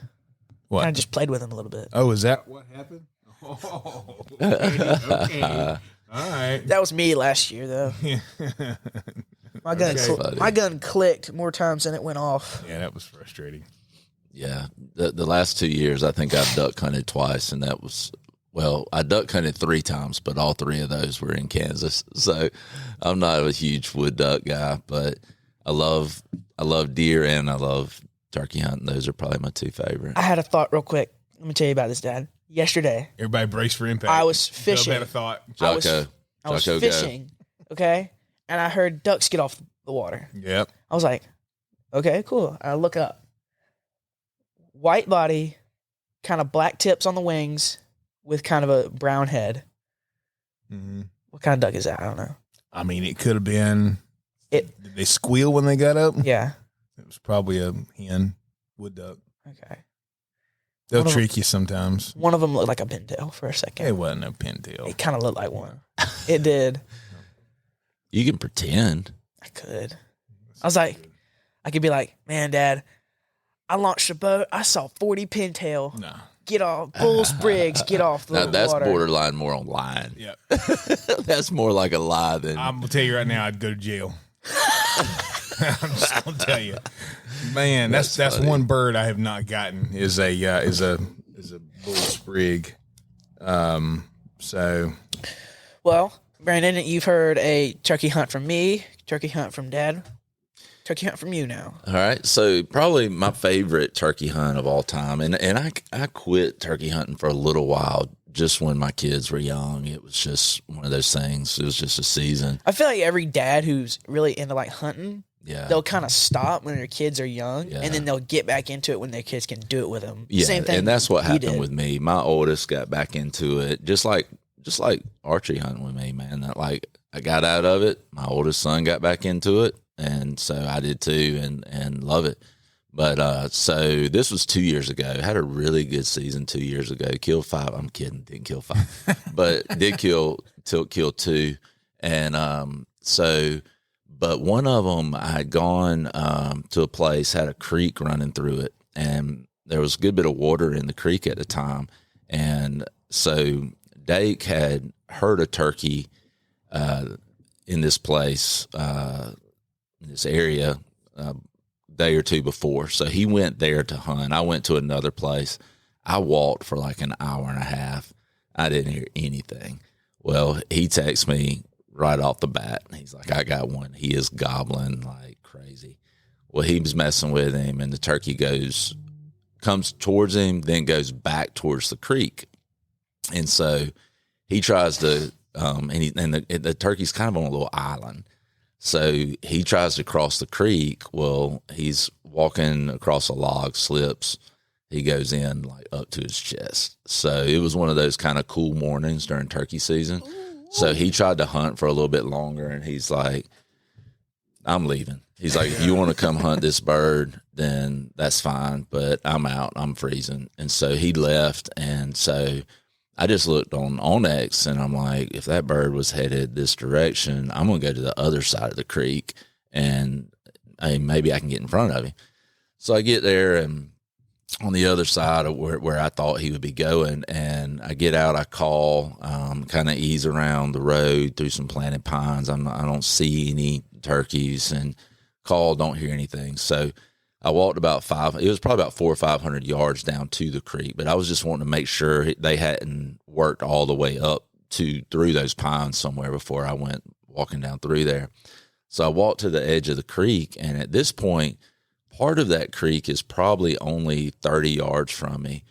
What? Kind of just played with them a little bit. Oh, is that what happened? Oh, okay. All right. That was me last year, though. My gun clicked more times than it went off. Yeah, that was frustrating. Yeah. The last 2 years, I think I've duck hunted twice, and that was... Well, I duck hunted 3 times, but all 3 of those were in Kansas. So I'm not a huge wood duck guy, but I love deer and I love turkey hunting. Those are probably my 2 favorites. I had a thought real quick. Let me tell you about this, Dad. Yesterday, everybody brace for impact. I was fishing. Had a thought. I was fishing, okay? And I heard ducks get off the water. Yep. I was like, okay, cool. I look up. white body, kind of black tips on the wings, with kind of a brown head. Mm-hmm. What kind of duck is that? I don't know. I mean, it could have been. It. Did they squeal when they got up? Yeah. It was probably a hen, wood duck. Okay. They'll trick you sometimes. One of them looked like a pintail for a second. It wasn't no pintail. It kind of looked like one. It did. You can pretend. I could. I was like, I could be like, man, Dad, I launched a boat. I saw 40 pintail. No. Get off. Bull sprigs, get off the Now, that's water. borderline more on lying. Yeah. That's more like a lie than. I'm going to tell you right now, I'd go to jail. I'm just going to tell you. Man, that's one bird I have not gotten is a bull sprig. So. Well, Brandon, you've heard a turkey hunt from me, turkey hunt from Dad, turkey hunt from you now. All right. So probably my favorite turkey hunt of all time. And I quit turkey hunting for a little while just when my kids were young. It was just one of those things. It was just a season. I feel like every dad who's really into like hunting, they'll kind of stop when their kids are young and then they'll get back into it when their kids can do it with them. Yeah. Same thing. And that's what happened with me. My oldest got back into it just like archery hunting with me, man. That like I got out of it. My oldest son got back into it. And so I did too, and love it. But so this was 2 years ago. Had a really good season 2 years ago. Killed 5. I'm kidding, didn't kill 5, but did kill 2. And but one of them I had gone to a place, had a creek running through it, and there was a good bit of water in the creek at the time. And so Dake had heard a turkey in this place. This area day or two before. So he went there to hunt. I went to another place. I walked for like an hour and a half. I didn't hear anything. Well, he texts me right off the bat. He's like, I got one. He is gobbling like crazy. Well, he was messing with him, and the turkey comes towards him, then goes back towards the creek. And so he tries to, and the turkey's kind of on a little island. So he tries to cross the creek. Well, he's walking across a log, slips. He goes in like up to his chest. So it was one of those kind of cool mornings during turkey season. So he tried to hunt for a little bit longer, and he's like, I'm leaving. He's like, if you want to come hunt this bird, then that's fine, but I'm out. I'm freezing. And so he left. And so I just looked on X, and I'm like, if that bird was headed this direction, I'm going to go to the other side of the creek, and maybe I can get in front of him. So I get there, and on the other side of where I thought he would be going, and I get out, I call, kind of ease around the road through some planted pines. I don't see any turkeys, and call, don't hear anything. So I walked about 400 or 500 yards down to the creek, but I was just wanting to make sure they hadn't worked all the way up through those pines somewhere before I went walking down through there. So I walked to the edge of the creek, and at this point, part of that creek is probably only 30 yards from me.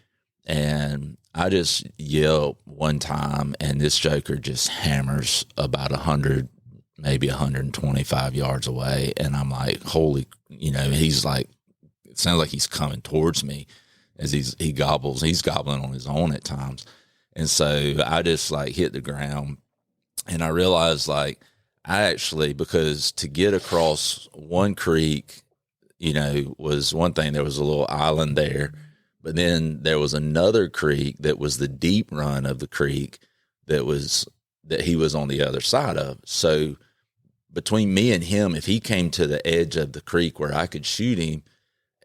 And I just yelled one time, and this joker just hammers about 100, maybe 125 yards away. And I'm like, holy, he's like, it sounds like he's coming towards me as he gobbles. He's gobbling on his own at times. And so I just like hit the ground, and I realized like because to get across one creek, was one thing. There was a little island there, but then there was another creek that was the deep run of the creek that he was on the other side of. So between me and him, if he came to the edge of the creek where I could shoot him,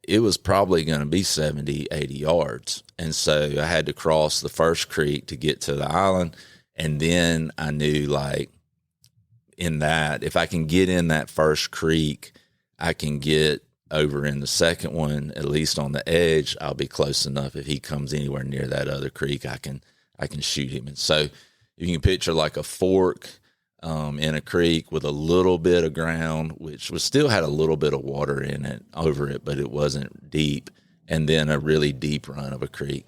it was probably going to be 70, 80 yards. And so I had to cross the first creek to get to the island. And then I knew like if I can get in that first creek, I can get over in the second one, at least on the edge. I'll be close enough. If he comes anywhere near that other creek, I can shoot him. And so you can picture like a fork in a creek with a little bit of ground, which still had a little bit of water in it over it, but it wasn't deep, and then a really deep run of a creek.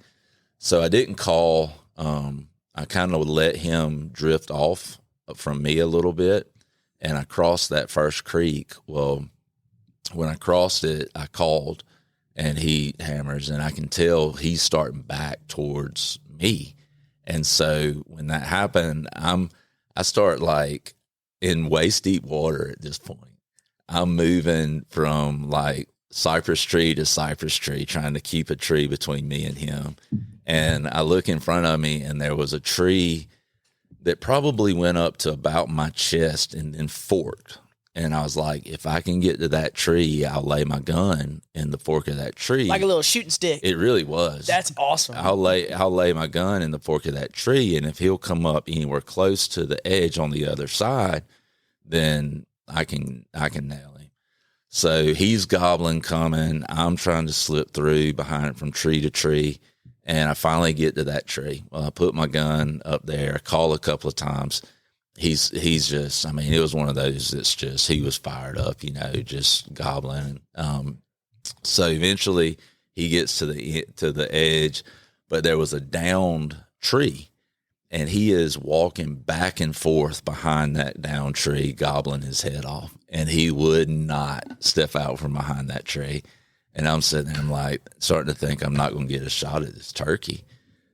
So I didn't call. I kind of let him drift off from me a little bit, and I crossed that first creek. Well, when I crossed it, I called, and he hammers, and I can tell he's starting back towards me. And so when that happened, I start like in waist deep water at this point. I'm moving from like cypress tree to cypress tree, trying to keep a tree between me and him. And I look in front of me, and there was a tree that probably went up to about my chest and then forked. And I was like, if I can get to that tree, I'll lay my gun in the fork of that tree. Like a little shooting stick. It really was. That's awesome. I'll lay my gun in the fork of that tree, and if he'll come up anywhere close to the edge on the other side, then I can nail him. So he's gobbling coming. I'm trying to slip through behind from tree to tree, and I finally get to that tree. Well, I put my gun up there. I call a couple of times. He's just, I mean, it was one of those that's just, he was fired up, you know, just gobbling. So eventually he gets to the edge, but there was a downed tree, and he is walking back and forth behind that downed tree, gobbling his head off, and he would not step out from behind that tree. And I'm sitting there, I'm like, starting to think I'm not going to get a shot at this turkey.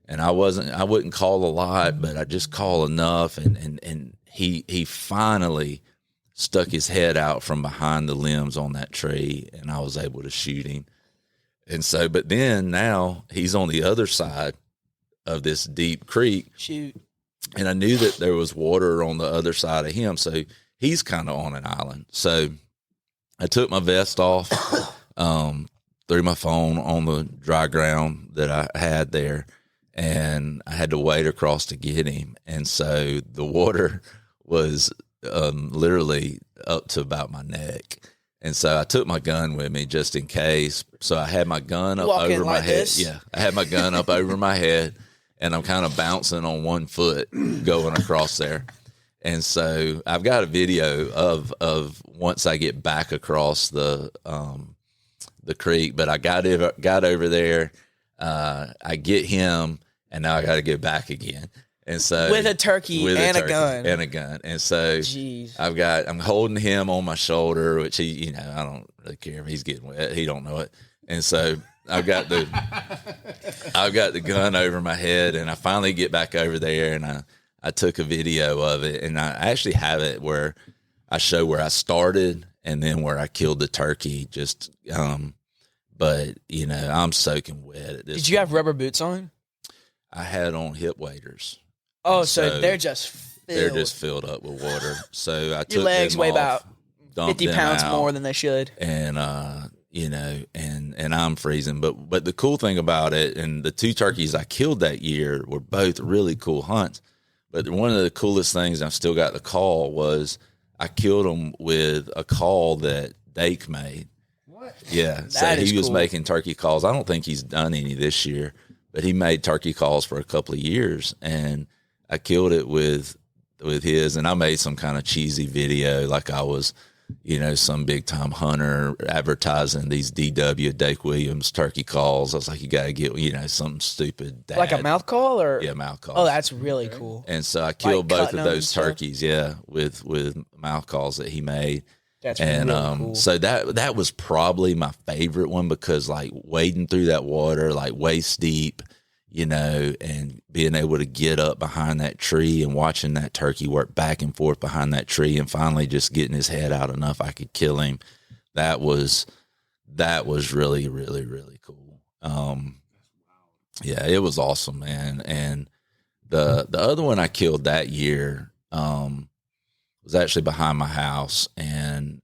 And I wouldn't call a lot, but I just call enough. And he finally stuck his head out from behind the limbs on that tree, and I was able to shoot him. And so, but then now he's on the other side of this deep creek. Shoot. And I knew that there was water on the other side of him. So he's kind of on an island. So I took my vest off, threw my phone on the dry ground that I had there, and I had to wade across to get him. And so the water was literally up to about my neck. And so I took my gun with me just in case. So I had my gun up over my head. This? Yeah, I had my gun up over my head, and I'm kind of bouncing on one foot going across there. And so I've got a video of once I get back across the creek, but I got over there. I get him, and now I got to get back again. And so with a turkey and a gun. And so jeez. I'm holding him on my shoulder, which he, you know, I don't really care if he's getting wet. He don't know it. And so I've got the gun over my head, and I finally get back over there, and I took a video of it, and I actually have it where I show where I started and then where I killed the turkey. Just, but you know, I'm soaking wet at this. Did you have rubber boots on? I had on hip waders. Oh, so they're just filled. They're just filled up with water. So I took your legs weigh off, about 50 pounds more than they should. And you know, and I'm freezing. But the cool thing about it, and the two turkeys I killed that year were both really cool hunts. But one of the coolest things, I've still got the call, was I killed them with a call that Dake made. What? Yeah. So he was making turkey calls. I don't think he's done any this year, but he made turkey calls for a couple of years, and I killed it with his, and I made some kind of cheesy video like I was, you know, some big time hunter advertising these DW Dake Williams turkey calls. I was like, you got to get, you know, something stupid. Dad. Like a mouth call or? Yeah, mouth call. Oh, that's really cool. And so I killed both of those turkeys, stuff? with mouth calls that he made. That's really cool. So that was probably my favorite one, because like wading through that water, like waist deep, you know, and being able to get up behind that tree and watching that turkey work back and forth behind that tree, and finally just getting his head out enough I could kill him. That was really, really, really cool. Yeah, it was awesome, man. And the other one I killed that year, was actually behind my house, and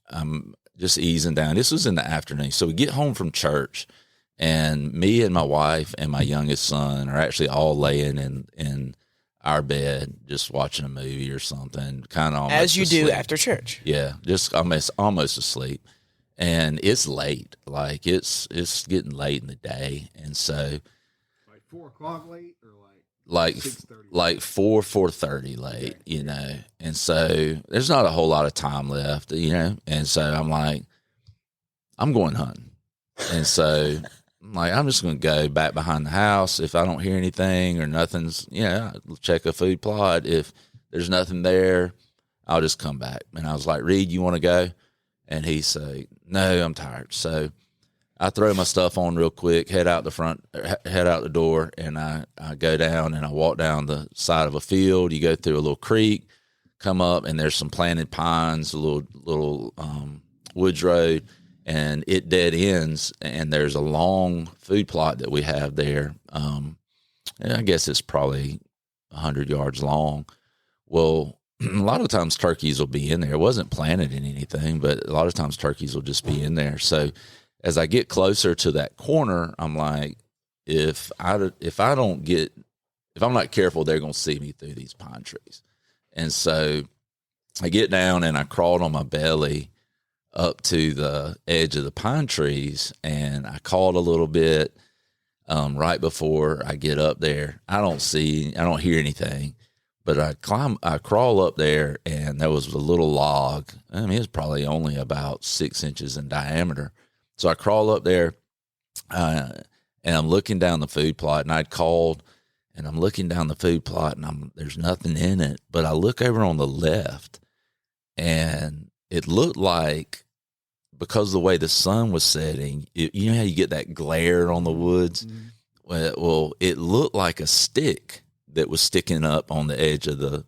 I'm just easing down. This was in the afternoon. So we get home from church, and me and my wife and my youngest son are actually all laying in our bed, just watching a movie or something, kind of as you do asleep. after church. Yeah, just almost asleep. And it's late, like it's getting late in the day, and so like 4 o'clock late, or like 4:30 late, you know. And so there's not a whole lot of time left, you know. And so I'm like, I'm going hunting, and so I'm just going to go back behind the house. If I don't hear anything or nothing's, you know, I'll check a food plot. If there's nothing there, I'll just come back. And I was like, Reed, you want to go? And he said, no, I'm tired. So I throw my stuff on real quick, head out the door, and I go down and I walk down the side of a field. You go through a little creek, come up, and there's some planted pines, a little woods road, and it dead ends, and there's a long food plot that we have there. And I guess it's probably 100 yards long. Well, a lot of times turkeys will be in there. It wasn't planted in anything, but a lot of times turkeys will just be in there. So as I get closer to that corner, I'm like, if I'm not careful, they're going to see me through these pine trees. And so I get down and I crawled on my belly up to the edge of the pine trees, and I called a little bit right before I get up there. I don't hear anything, but I crawl up there, and there was a little log. I mean, it's probably only about 6 inches in diameter. So I crawl up there, and I'm looking down the food plot, and I'd called, and I'm looking down the food plot, and there's nothing in it. But I look over on the left, and it looked like, because of the way the sun was setting, you know how you get that glare on the woods? Mm-hmm. Well, it looked like a stick that was sticking up on the edge of the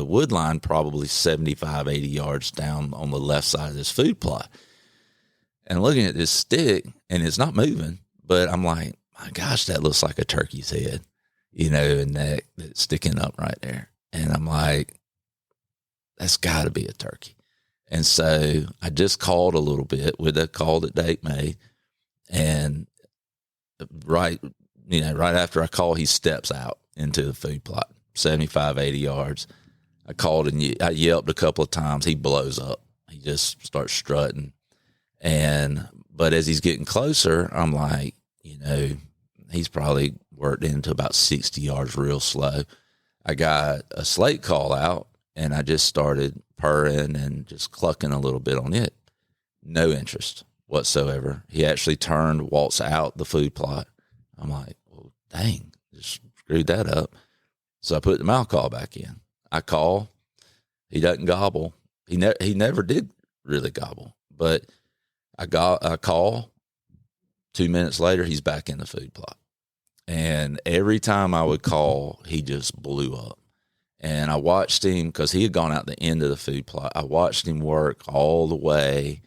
wood line, probably 75, 80 yards down on the left side of this food plot. And looking at this stick, and it's not moving, but I'm like, my gosh, that looks like a turkey's head, and neck that's sticking up right there. And I'm like, that's got to be a turkey. And so I just called a little bit with a call that Dake made, and right after I call, he steps out into the food plot, 75, 80 yards. I called and I yelped a couple of times. He blows up. He just starts strutting. But as he's getting closer, I'm like, he's probably worked into about 60 yards real slow. I got a slate call out, and I just started purring and just clucking a little bit on it. No interest whatsoever. He actually turned, walks out the food plot. I'm like, well, dang, just screwed that up. So I put the mouth call back in. I call. He doesn't gobble. He never did really gobble, but I call. 2 minutes later, he's back in the food plot. And every time I would call, he just blew up. And I watched him, because he had gone out the end of the food plot. I watched him work all the way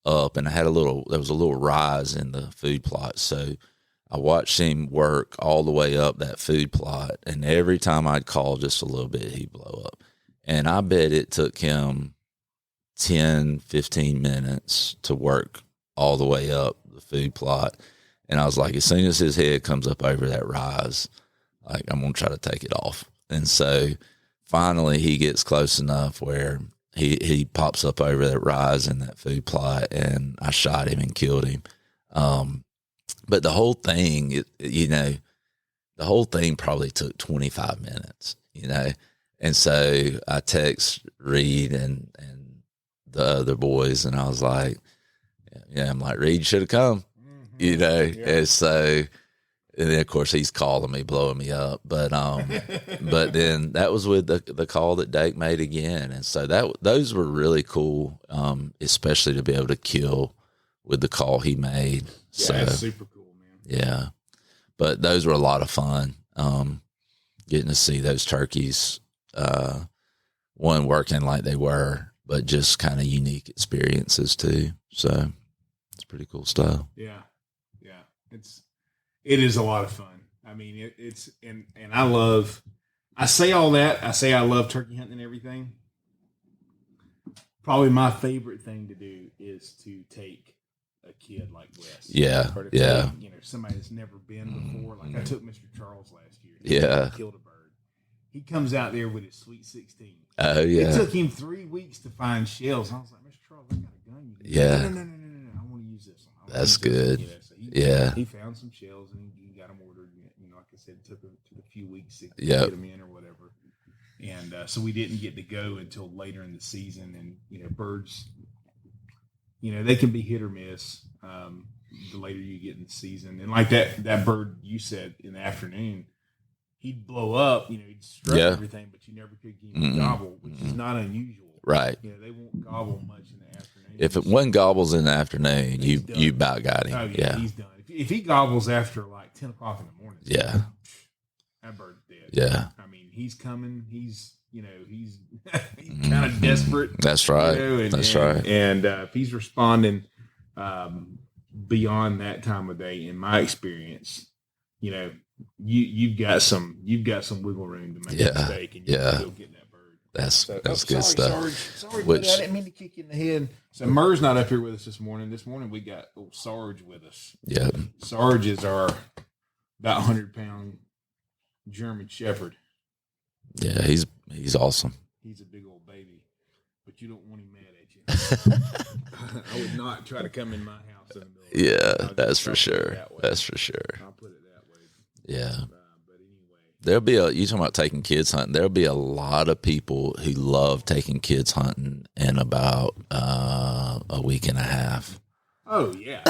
up, and there was a little rise in the food plot. So I watched him work all the way up that food plot. And every time I'd call just a little bit, he'd blow up. And I bet it took him 10, 15 minutes to work all the way up the food plot. And I was like, as soon as his head comes up over that rise, like, I'm going to try to take it off. And so finally he gets close enough where he pops up over that rise in that food plot, and I shot him and killed him. But the whole thing, the whole thing probably took 25 minutes, And so I text Reed and the other boys, and I was like, I'm like, Reed, you should have come, Yeah. And so, and then of course he's calling me, blowing me up. But but then that was with the call that Dake made again. And so those were really cool, especially to be able to kill with the call he made. Yeah, so that's super cool, man. Yeah. But those were a lot of fun. Getting to see those turkeys, one working like they were, but just kind of unique experiences too. So it's pretty cool stuff. Yeah. It is a lot of fun. I mean, it's I say all that. I say I love turkey hunting and everything. Probably my favorite thing to do is to take a kid like Wes. Yeah. Or to take, somebody that's never been before. Like I took Mr. Charles last year. He killed a bird. He comes out there with his Sweet 16. Oh, yeah. It took him 3 weeks to find shells. I was like, Mr. Charles, I got a gun. No. I want to use this one. That's good. So he found some shells and he got them ordered. Like I said, it took a few weeks to get them in or whatever. And so we didn't get to go until later in the season. And, birds, they can be hit or miss the later you get in the season. And like that bird you said in the afternoon, he'd blow up, he'd strut everything, but you never could get him to gobble, which is not unusual. Right. They won't gobble much in the afternoon. If it one gobbles in the afternoon, you about got him. Oh, yeah, he's done. If he gobbles after like 10 o'clock in the morning, that bird's dead. Yeah. I mean, he's coming. He's he's kind of desperate. That's right. Right. And if he's responding beyond that time of day, in my experience, you've got some wiggle room to make a mistake, and you can still get that bird. That's good stuff. Sorry, buddy, I didn't mean to kick you in the head. So Murr's not up here with us this morning. This morning we got old Sarge with us. Yeah. Sarge is our about 100-pound German Shepherd. Yeah, he's awesome. He's a big old baby, but you don't want him mad at you. I would not try to come in my house in the middle of the night. Yeah, that's for sure. That's for sure. I'll put it that way. Yeah. But anyway. You talking about taking kids hunting, there'll be a lot of people who love taking kids hunting in about a week and a half. Oh, yeah.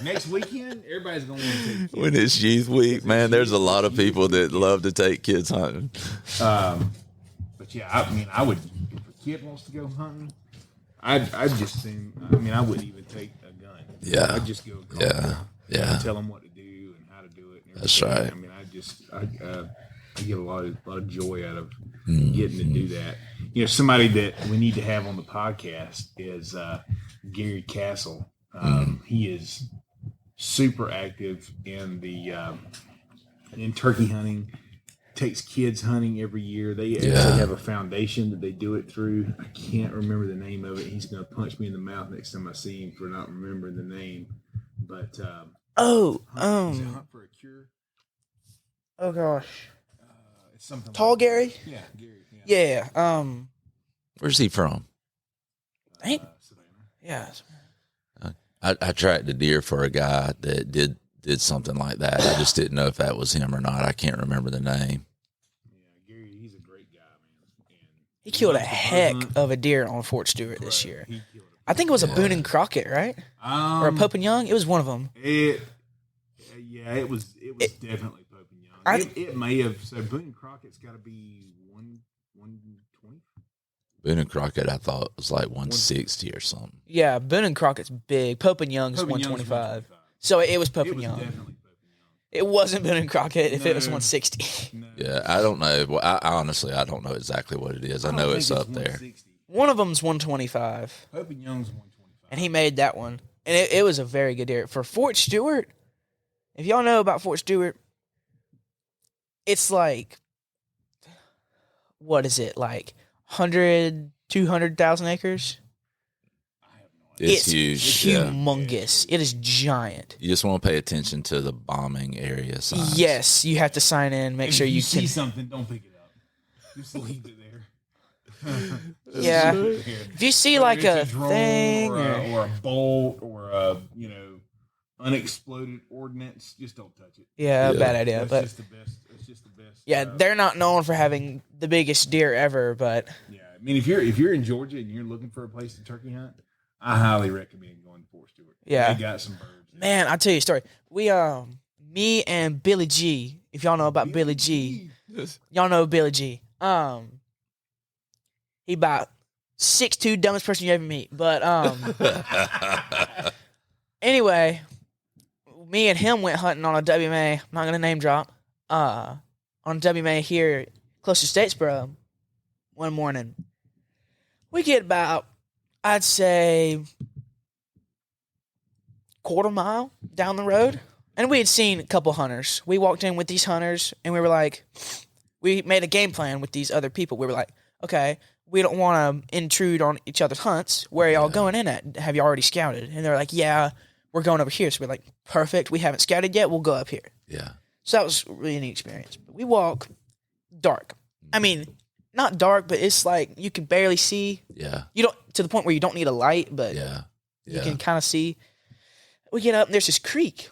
Next weekend, everybody's going to want to take kids. When it's youth week, man, there's a lot of people that love to take kids hunting. But yeah, I mean, I would, if a kid wants to go hunting, I'd just think, I wouldn't even take a gun. Yeah. I'd just go. Yeah. Tell them what to do and how to do it. And that's right. I mean, I get a lot of joy out of getting to do that. Somebody that we need to have on the podcast is Gary Castle. He is super active in in turkey hunting. Takes kids hunting every year. They actually have a foundation that they do it through. I can't remember the name of it. He's going to punch me in the mouth next time I see him for not remembering the name. But is it Hunt for a Cure? Oh gosh, it's something. Tall like Gary. That. Yeah, Gary. Yeah. Where's he from? Savannah. Yeah. I tracked a deer for a guy that did something like that. I just didn't know if that was him or not. I can't remember the name. Yeah, Gary, he's a great guy, man. And he killed a heck of a deer on Fort Stewart this year. I think it was a Boone and Crockett, right? Or a Pope and Young. It was one of them. It was definitely Pope and Young. It may have. So Boone and Crockett's got to be 120. Boone and Crockett, I thought was like 160 or something. Yeah, Boone and Crockett's big. Pope and Young's 125. So it was Pope and Young. Definitely Pope and Young. It wasn't Boone and Crockett if it was 160. No. Yeah, I don't know. Well, I honestly don't know exactly what it is. I know it's up there. One of them's 125. Pope and Young's 125. And he made that one. And it was a very good deer. For Fort Stewart, if y'all know about Fort Stewart, it's like, what is it, like 100, 200,000 acres? It's huge. Humongous. It is giant. You just want to pay attention to the bombing area signs. Yes, you have to sign in, make sure you can. If you see something, don't pick it up. Just leave it there. Yeah. If you see like a thing or a bolt or a unexploded ordnance, just don't touch it. Yeah, bad idea. That's just the best. It's just the best. Yeah, they're not known for having the biggest deer ever, but yeah, I mean, if you're in Georgia and you're looking for a place to turkey hunt, I highly recommend going to Fort Stewart. Yeah, they got some birds. Man, I'll tell you a story. We me and Billy G. If y'all know about Billy G, y'all know Billy G. He about 6'2", dumbest person you ever meet. But anyway, me and him went hunting on a WMA. I'm not gonna name drop. On a WMA here close to Statesboro one morning. We get about, I'd say, quarter mile down the road, and we had seen a couple hunters. We walked in with these hunters, and we were like, we made a game plan with these other people. We were like, okay, we don't want to intrude on each other's hunts. Where are y'all going in at? Have you already scouted? And they're like, yeah, we're going over here. So we're like, perfect. We haven't scouted yet. We'll go up here. Yeah. So that was really a neat experience. But we walk dark. I mean, not dark, but it's like you can barely see. Yeah. You don't, to the point where you don't need a light, but you can kind of see. We get up and there's this creek,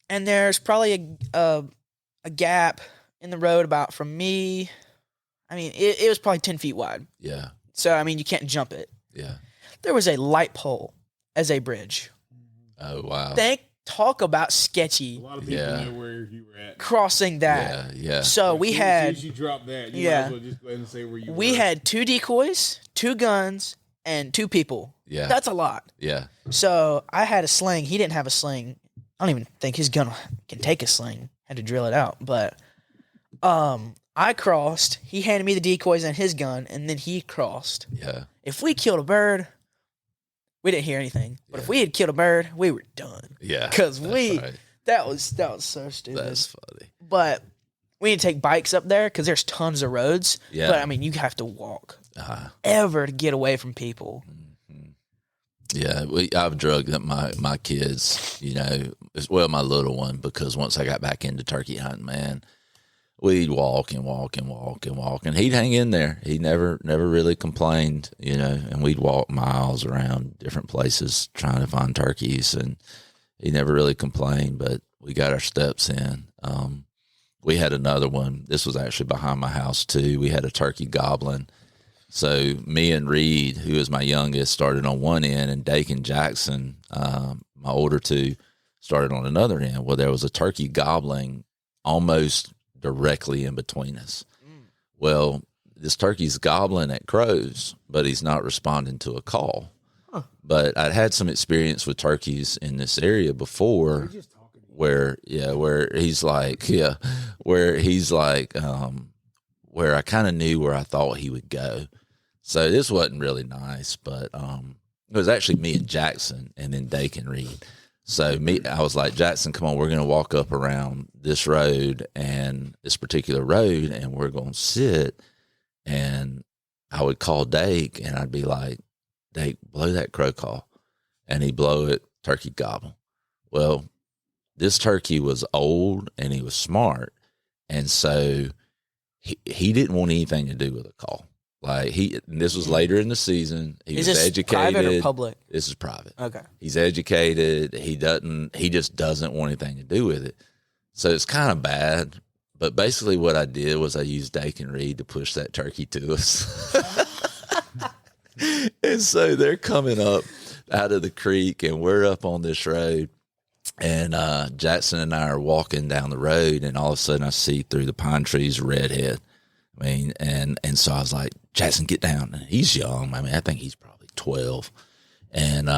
and there's probably a gap in the road about from me. I mean, it was probably 10 feet wide. Yeah. So I mean, you can't jump it. Yeah. There was a light pole as a bridge. Oh wow. Talk about sketchy. A lot of people know where you were at. Crossing that. Yeah. So we had. As soon as you drop that, you might as well just go ahead and say where you were. We had 2 decoys, 2 guns, and 2 people. Yeah. That's a lot. Yeah. So I had a sling. He didn't have a sling. I don't even think his gun can take a sling. Had to drill it out. But I crossed. He handed me the decoys and his gun, and then he crossed. Yeah. If we killed a bird, we didn't hear anything. But if we had killed a bird, we were done. Yeah. Because right. that was so stupid. That's funny. But we need to take bikes up there because there's tons of roads. Yeah. But I mean, you have to walk ever to get away from people. Yeah, I've drugged up my kids, as well my little one, because once I got back into turkey hunting, man, we'd walk and walk and walk and walk, and he'd hang in there. He never really complained, and we'd walk miles around different places trying to find turkeys, and he never really complained. But we got our steps in. We had another one. This was actually behind my house too. We had a turkey gobbling. So me and Reed, who is my youngest, started on one end, and Dake and Jackson, my older 2, started on another end. Well, there was a turkey gobbling almost directly in between us. Well, this turkey's gobbling at crows, but he's not responding to a call. But I'd had some experience with turkeys in this area before where he's like, where I kind of knew where I thought he would go. So this wasn't really nice, but it was actually me and Jackson, and then Dake and Reed. So I was like, Jackson, come on, we're going to walk up around this road and this particular road, and we're going to sit. And I would call Dake, and I'd be like, Dake, blow that crow call. And he'd blow it, turkey gobble. Well, this turkey was old and he was smart. And so he didn't want anything to do with a call. Like this was later in the season. He was educated. Private or public? This is private. Okay. He's educated. He just doesn't want anything to do with it. So it's kind of bad. But basically what I did was I used Dake and Reed to push that turkey to us. And so they're coming up out of the creek, and we're up on this road. And Jackson and I are walking down the road, and all of a sudden I see through the pine trees redhead. I mean, and so I was like, Jackson, get down. And he's young. I mean, I think he's probably 12. And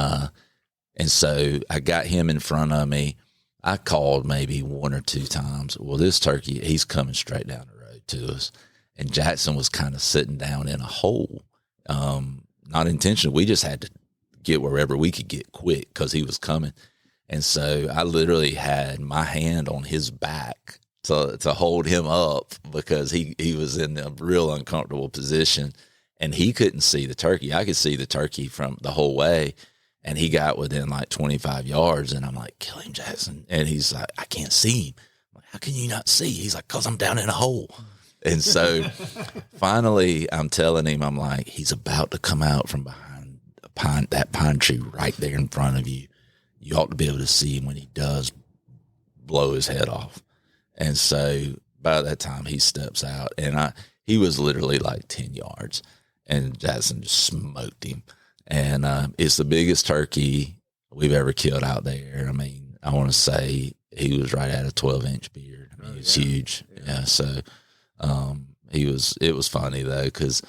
so I got him in front of me. I called maybe 1 or 2 times. Well, this turkey, he's coming straight down the road to us. And Jackson was kind of sitting down in a hole. Not intentional. We just had to get wherever we could get quick because he was coming. And so I literally had my hand on his back to hold him up because he was in a real uncomfortable position, and he couldn't see the turkey. I could see the turkey from the whole way, and he got within like 25 yards, and I'm like, kill him, Jackson. And he's like, I can't see him. I'm like, how can you not see? He's like, because I'm down in a hole. And so finally I'm telling him, I'm like, he's about to come out from behind that pine tree right there in front of you. You ought to be able to see him when he does blow his head off. And so by that time he steps out, and he was literally like 10 yards, and Jackson just smoked him. And it's the biggest turkey we've ever killed out there. I mean, I want to say he was right at a 12-inch beard. I mean, he was huge. Yeah. So it was funny though, because,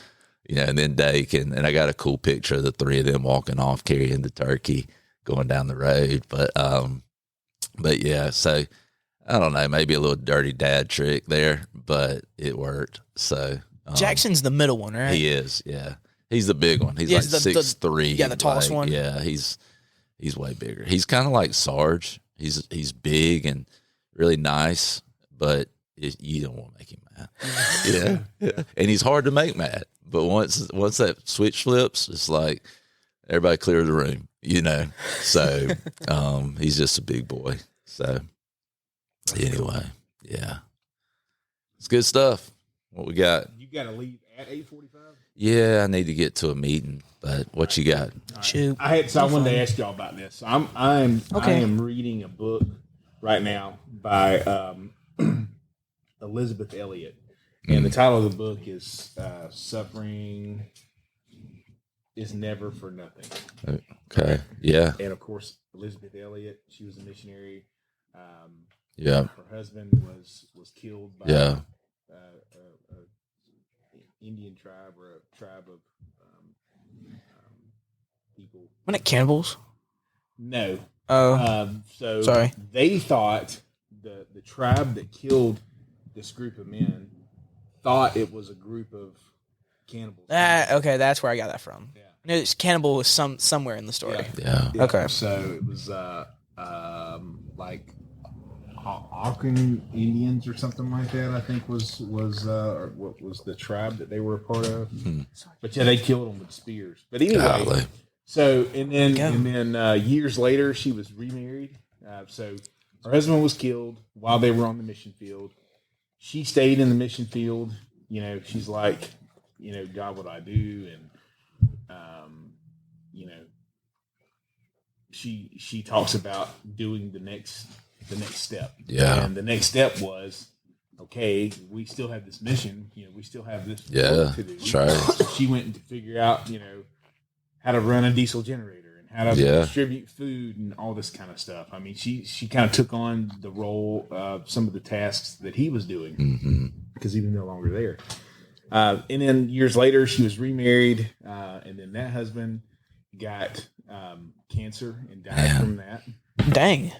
and then Dake, and I got a cool picture of the 3 of them walking off carrying the turkey going down the road. But yeah, so I don't know, maybe a little dirty dad trick there, but it worked. So Jackson's the middle one, right? He is, yeah. He's the big one. He's like 6'3". Yeah, the tallest one. Yeah, he's way bigger. He's kind of like Sarge. He's big and really nice, but you don't want to make him mad. Yeah, and he's hard to make mad. But once that switch flips, it's like everybody clear the room. So he's just a big boy. So anyway, yeah, it's good stuff. What we got? You got to leave at 8:45. Yeah, I need to get to a meeting. But what you got? Shoot, I wanted to ask y'all about this. I am reading a book right now by Elizabeth Elliott, and the title of the book is "Suffering is Never for Nothing." Okay. Yeah. And of course, Elizabeth Elliott, she was a missionary. Yeah. Her husband was killed by Yeah. Indian tribe or a tribe of people. Wasn't it cannibals? No. Oh, So sorry. they thought the tribe that killed this group of men thought it was a group of cannibals. Okay, that's where I got that from. Yeah. I knew cannibal was somewhere in the story. Yeah. Okay. So it was like Aucan Indians or something like that. I think was or what was the tribe that they were a part of. But yeah, they killed them with spears. But anyway, Golly. so and then years later, she was remarried. So her husband was killed while they were on the mission field. She stayed in the mission field. You know, she's like, you know, God, what do I do? And you know, she talks about doing the next step. Yeah. And the next step was, okay, we still have this mission. You know, we still have this work to do. That's right. So she went to figure out, you know, how to run a diesel generator and how to distribute food and all this kind of stuff. I mean, she kind of took on the role of some of the tasks that he was doing because he was no longer there. And then years later, she was remarried, and then that husband got cancer and died from that. Dang.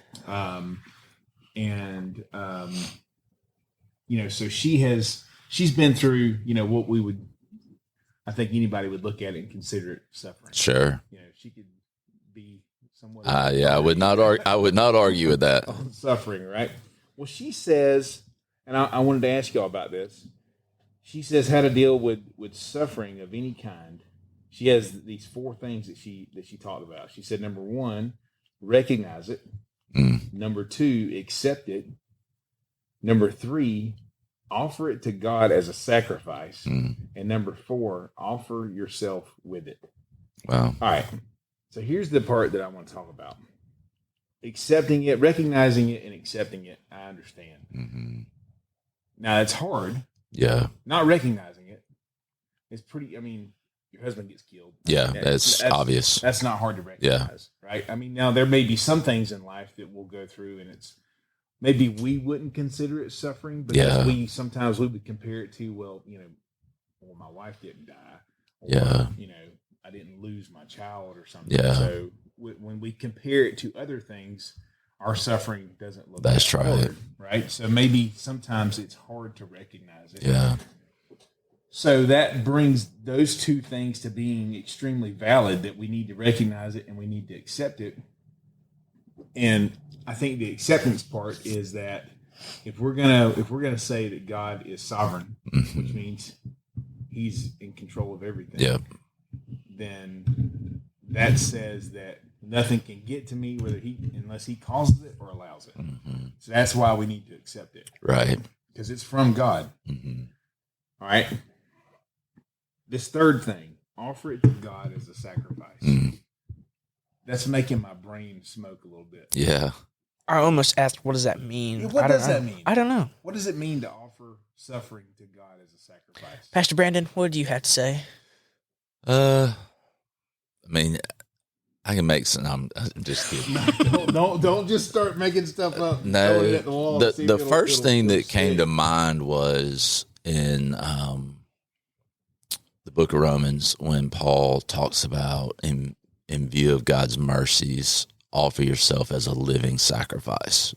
You know, so she's been through, you know, what we would, I think anybody would look at it and consider it suffering. Sure. You know, she could be somewhat. I would not argue with that. Suffering, right? Well, she says, and I wanted to ask y'all about this. She says how to deal with suffering of any kind. She has these 4 things that she talked about. She said, number 1, recognize it. Number 2, accept it. Number 3, offer it to God as a sacrifice. And number 4, offer yourself with it. Wow. All right. So here's the part that I want to talk about. Accepting it, recognizing it, and accepting it. I understand. Now, it's hard. Yeah. Not recognizing it. It's pretty, I mean, your husband gets killed. Yeah, that's obvious. That's not hard to recognize, right? I mean, now there may be some things in life that we'll go through and it's, maybe we wouldn't consider it suffering because sometimes we would compare it to, well, you know, well, my wife didn't die. Or, you know, I didn't lose my child or something. Yeah. So when we compare it to other things, our suffering doesn't look That's right. hard, right? So maybe sometimes it's hard to recognize it. Yeah. So that brings those 2 things to being extremely valid, that we need to recognize it and we need to accept it. And I think the acceptance part is that if we're gonna say that God is sovereign, which means He's in control of everything, then that says that nothing can get to me unless He causes it or allows it. So that's why we need to accept it, Right. because it's from God. All right. This 3rd thing, offer it to God as a sacrifice. That's making my brain smoke a little bit. Yeah. I almost asked, what does that mean? What does that mean? I don't know. What does it mean to offer suffering to God as a sacrifice? Pastor Brandon, what do you have to say? I mean, I can make some. I'm just kidding. don't just start making stuff up. No, it at the wall the first thing that came to mind was in the book of Romans when Paul talks about in view of God's mercies, offer yourself as a living sacrifice,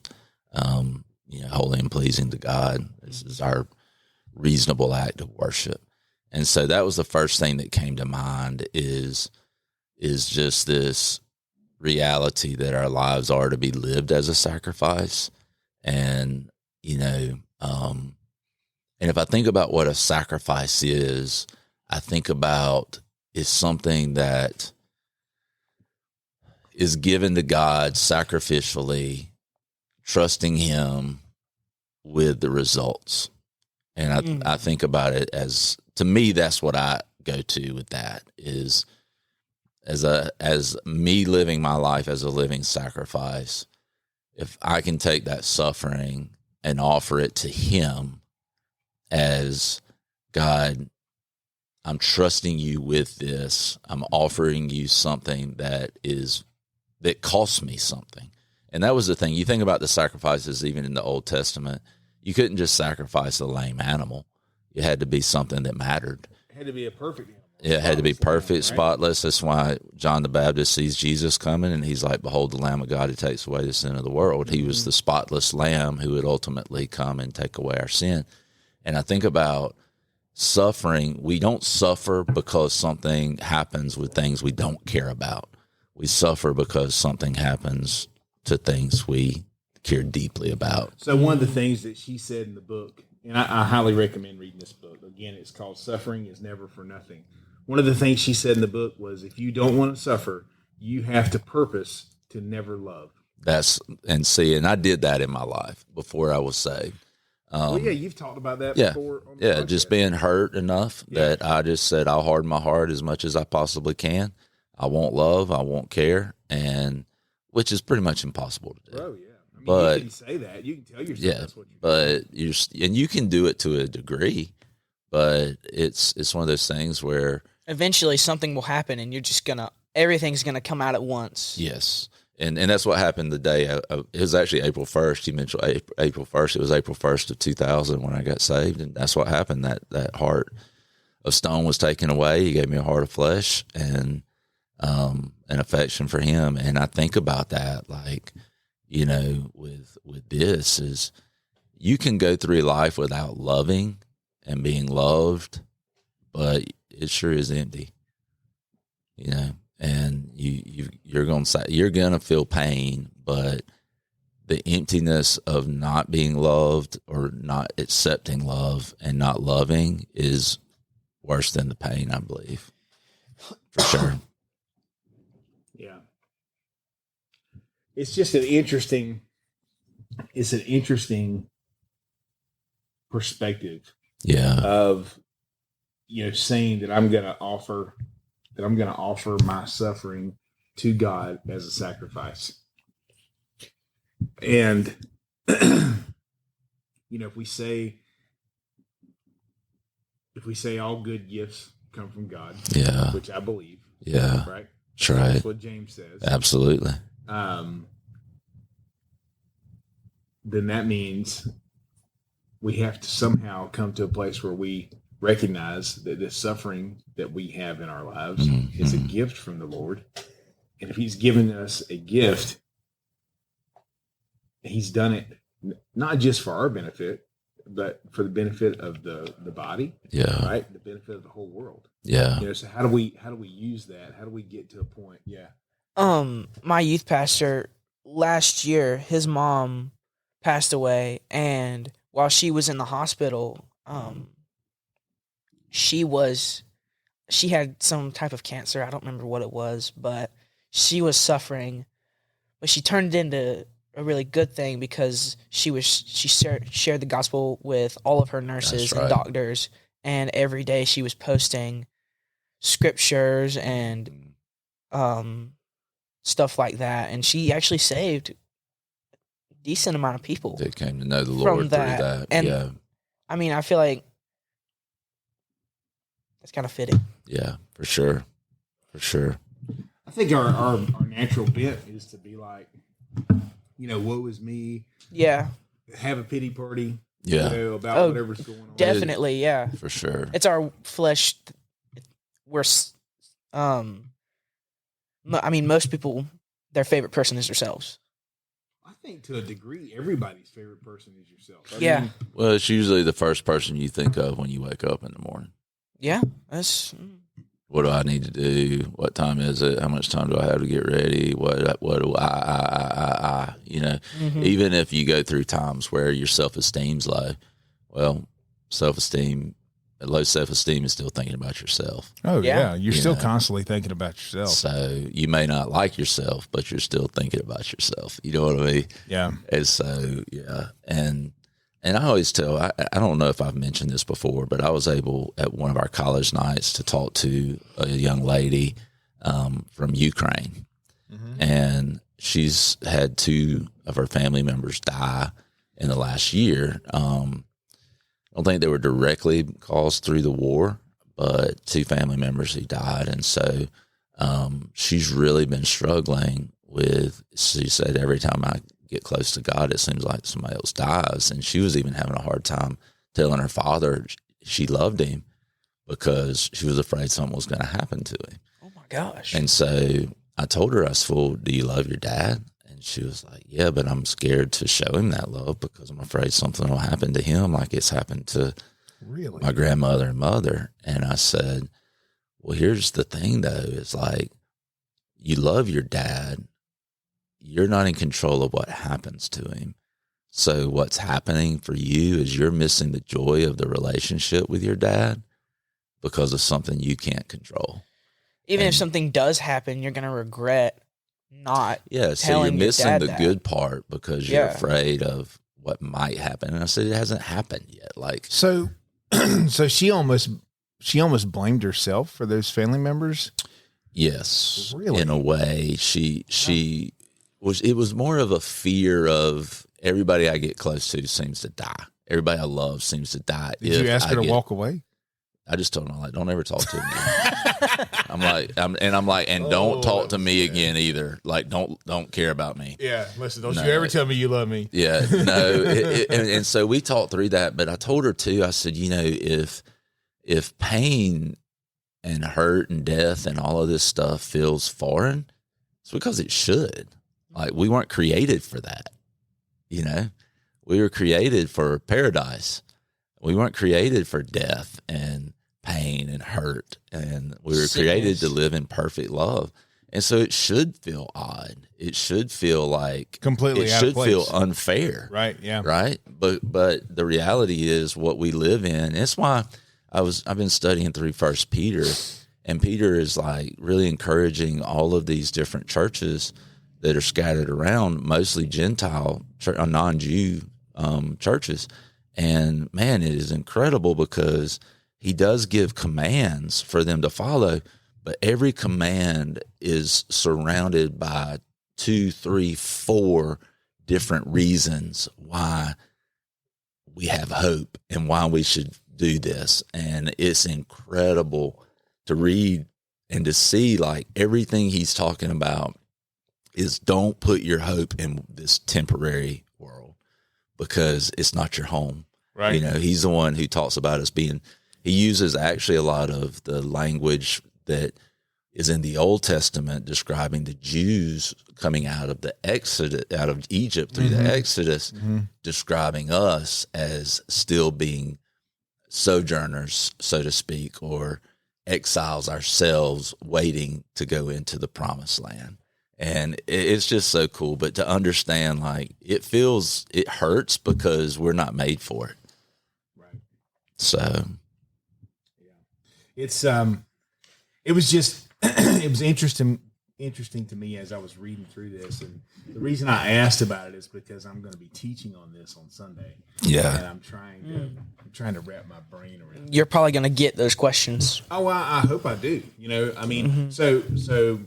holy and pleasing to God. This is our reasonable act of worship. And so that was the first thing that came to mind is just this reality that our lives are to be lived as a sacrifice. And, and if I think about what a sacrifice is, I think about is something that is given to God sacrificially, trusting Him with the results. And I think about it as, to me, that's what I go to with that is as me living my life as a living sacrifice. If I can take that suffering and offer it to Him as, God, I'm trusting you with this. I'm offering you something that costs me something. And that was the thing. You think about the sacrifices even in the Old Testament. You couldn't just sacrifice a lame animal. It had to be something that mattered. It had to be a perfect animal. it had to be perfect, right? spotless. That's why John the Baptist sees Jesus coming, and he's like, "Behold, the Lamb of God who takes away the sin of the world." He was the spotless Lamb who would ultimately come and take away our sin. And I think about suffering. We don't suffer because something happens with things we don't care about. We suffer because something happens to things we care deeply about. So one of the things that she said in the book, and I highly recommend reading this book. Again, it's called Suffering is Never for Nothing. One of the things she said in the book was, if you don't want to suffer, you have to purpose to never love. And I did that in my life before I was saved. Well, yeah, you've talked about that before. On the podcast. Just being hurt enough that I just said, I'll harden my heart as much as I possibly can. I won't love, I won't care, and which is pretty much impossible to do. Oh, yeah. I mean, But you can say that. You can tell yourself that's what you're doing. and you can do it to a degree, but it's one of those things where Eventually something will happen and you're just everything's gonna come out at once. yes. And that's what happened the day. It was actually April 1st. You mentioned April 1st. It was April 1st of 2000 when I got saved. And that's what happened. That heart of stone was taken away. He gave me a heart of flesh and an affection for him. And I think about that, like, you know, with this is you can go through life without loving and being loved, but it sure is empty, you know. And you're gonna feel pain, but the emptiness of not being loved or not accepting love and not loving is worse than the pain, I believe, for sure. Yeah, it's just an interesting perspective. Yeah, Of saying that I'm going to offer my suffering to God as a sacrifice. And, if we say all good gifts come from God, yeah, which I believe, yeah, right? that's right. That's what James says. Absolutely. Then that means we have to somehow come to a place where we recognize that the suffering that we have in our lives is a gift from the Lord. And if he's given us a gift, he's done it not just for our benefit, but for the benefit of the body, Yeah. right? The benefit of the whole world. Yeah. So how do we use that? How do we get to a point? Yeah. My youth pastor last year, his mom passed away, and while she was in the hospital, she had some type of cancer. I don't remember what it was, but she was suffering. But she turned it into a really good thing because she shared the gospel with all of her nurses and doctors, and every day she was posting scriptures and stuff like that. And she actually saved a decent amount of people. They came to know the Lord through that. And yeah. I mean, I feel like that's kind of fitting. Yeah, for sure. For sure. I think our natural bent is to be like, woe is me. Yeah. Have a pity party. Yeah. About whatever's going on. Definitely, yeah. For sure. It's our flesh. Most people, their favorite person is themselves. I think to a degree, everybody's favorite person is yourself. I mean, well, it's usually the first person you think of when you wake up in the morning. Yeah, that's. What do I need to do? What time is it? How much time do I have to get ready? What do I even if you go through times where your self-esteem's low, low self-esteem is still thinking about yourself. Oh, yeah. You're still constantly thinking about yourself. So you may not like yourself, but you're still thinking about yourself. You know what I mean? Yeah. And so, yeah. And I always tell, I don't know if I've mentioned this before, but I was able at one of our college nights to talk to a young lady from Ukraine. Mm-hmm. And she's had 2 of her family members die in the last year. I don't think they were directly caused through the war, but 2 family members who died. And so she's really been struggling with, she said, every time I get close to God, it seems like somebody else dies. And she was even having a hard time telling her father she loved him because she was afraid something was going to happen to him. Oh my gosh. And so I told her, I said, well, do you love your dad? And she was like, yeah, but I'm scared to show him that love because I'm afraid something will happen to him like it's happened to my grandmother and mother. And I said, well, here's the thing, though, is like, you love your dad. You're not in control of what happens to him. So what's happening for you is you're missing the joy of the relationship with your dad because of something you can't control. Even if something does happen, you're going to regret not so you're missing the that. good part because you're afraid of what might happen. And I said, it hasn't happened yet. Like, so she almost blamed herself for those family members. Yes, really? In a way, it was more of a fear of everybody I get close to seems to die. Everybody I love seems to die. Did you ask her to walk away? I just told him, I'm like, don't ever talk to me. I'm like, don't talk to me again either. Like, don't care about me. Yeah, listen, don't you ever tell me you love me. Yeah, no. And so we talked through that, but I told her too, I said, if pain and hurt and death and all of this stuff feels foreign, it's because it should. Like, we weren't created for that. We were created for paradise. We weren't created for death and pain and hurt, and we were created to live in perfect love. And so it should feel odd. It should feel like completely it out should of place. Feel unfair. Right. Yeah. Right. But the reality is what we live in. That's why I've been studying through First Peter, and Peter is like really encouraging all of these different churches that are scattered around, mostly Gentile, non-Jew churches. And man, it is incredible because he does give commands for them to follow, but every command is surrounded by 2, 3, 4 different reasons why we have hope and why we should do this. And it's incredible to read and to see, like, everything he's talking about is don't put your hope in this temporary world because it's not your home. Right. He's the one who talks about us being, he uses actually a lot of the language that is in the Old Testament describing the Jews coming out of the Exodus, out of Egypt through the Exodus, describing us as still being sojourners, so to speak, or exiles ourselves waiting to go into the promised land. And it's just so cool. But to understand, like, it hurts because we're not made for it. Right. So, it's it was just it was interesting to me as I was reading through this, and the reason I asked about it is because I'm going to be teaching on this on Sunday. Yeah, and I'm trying to wrap my brain around it. You're probably going to get those questions. Oh, I hope I do. I mean, so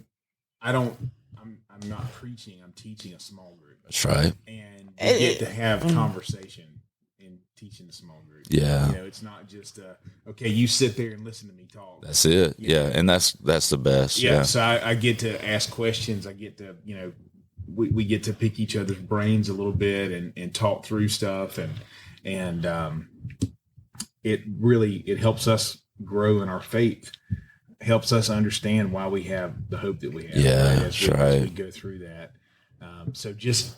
I'm not preaching. I'm teaching a small group. That's right. And you get to have conversation in teaching a small group. Yeah. It's not just okay, you sit there and listen to me talk. That's it. Yeah, and that's the best. Yeah. So I get to ask questions. I get to we get to pick each other's brains a little bit and talk through stuff and it helps us grow in our faith. Helps us understand why we have the hope that we have. Yeah, right? As we go through that. So just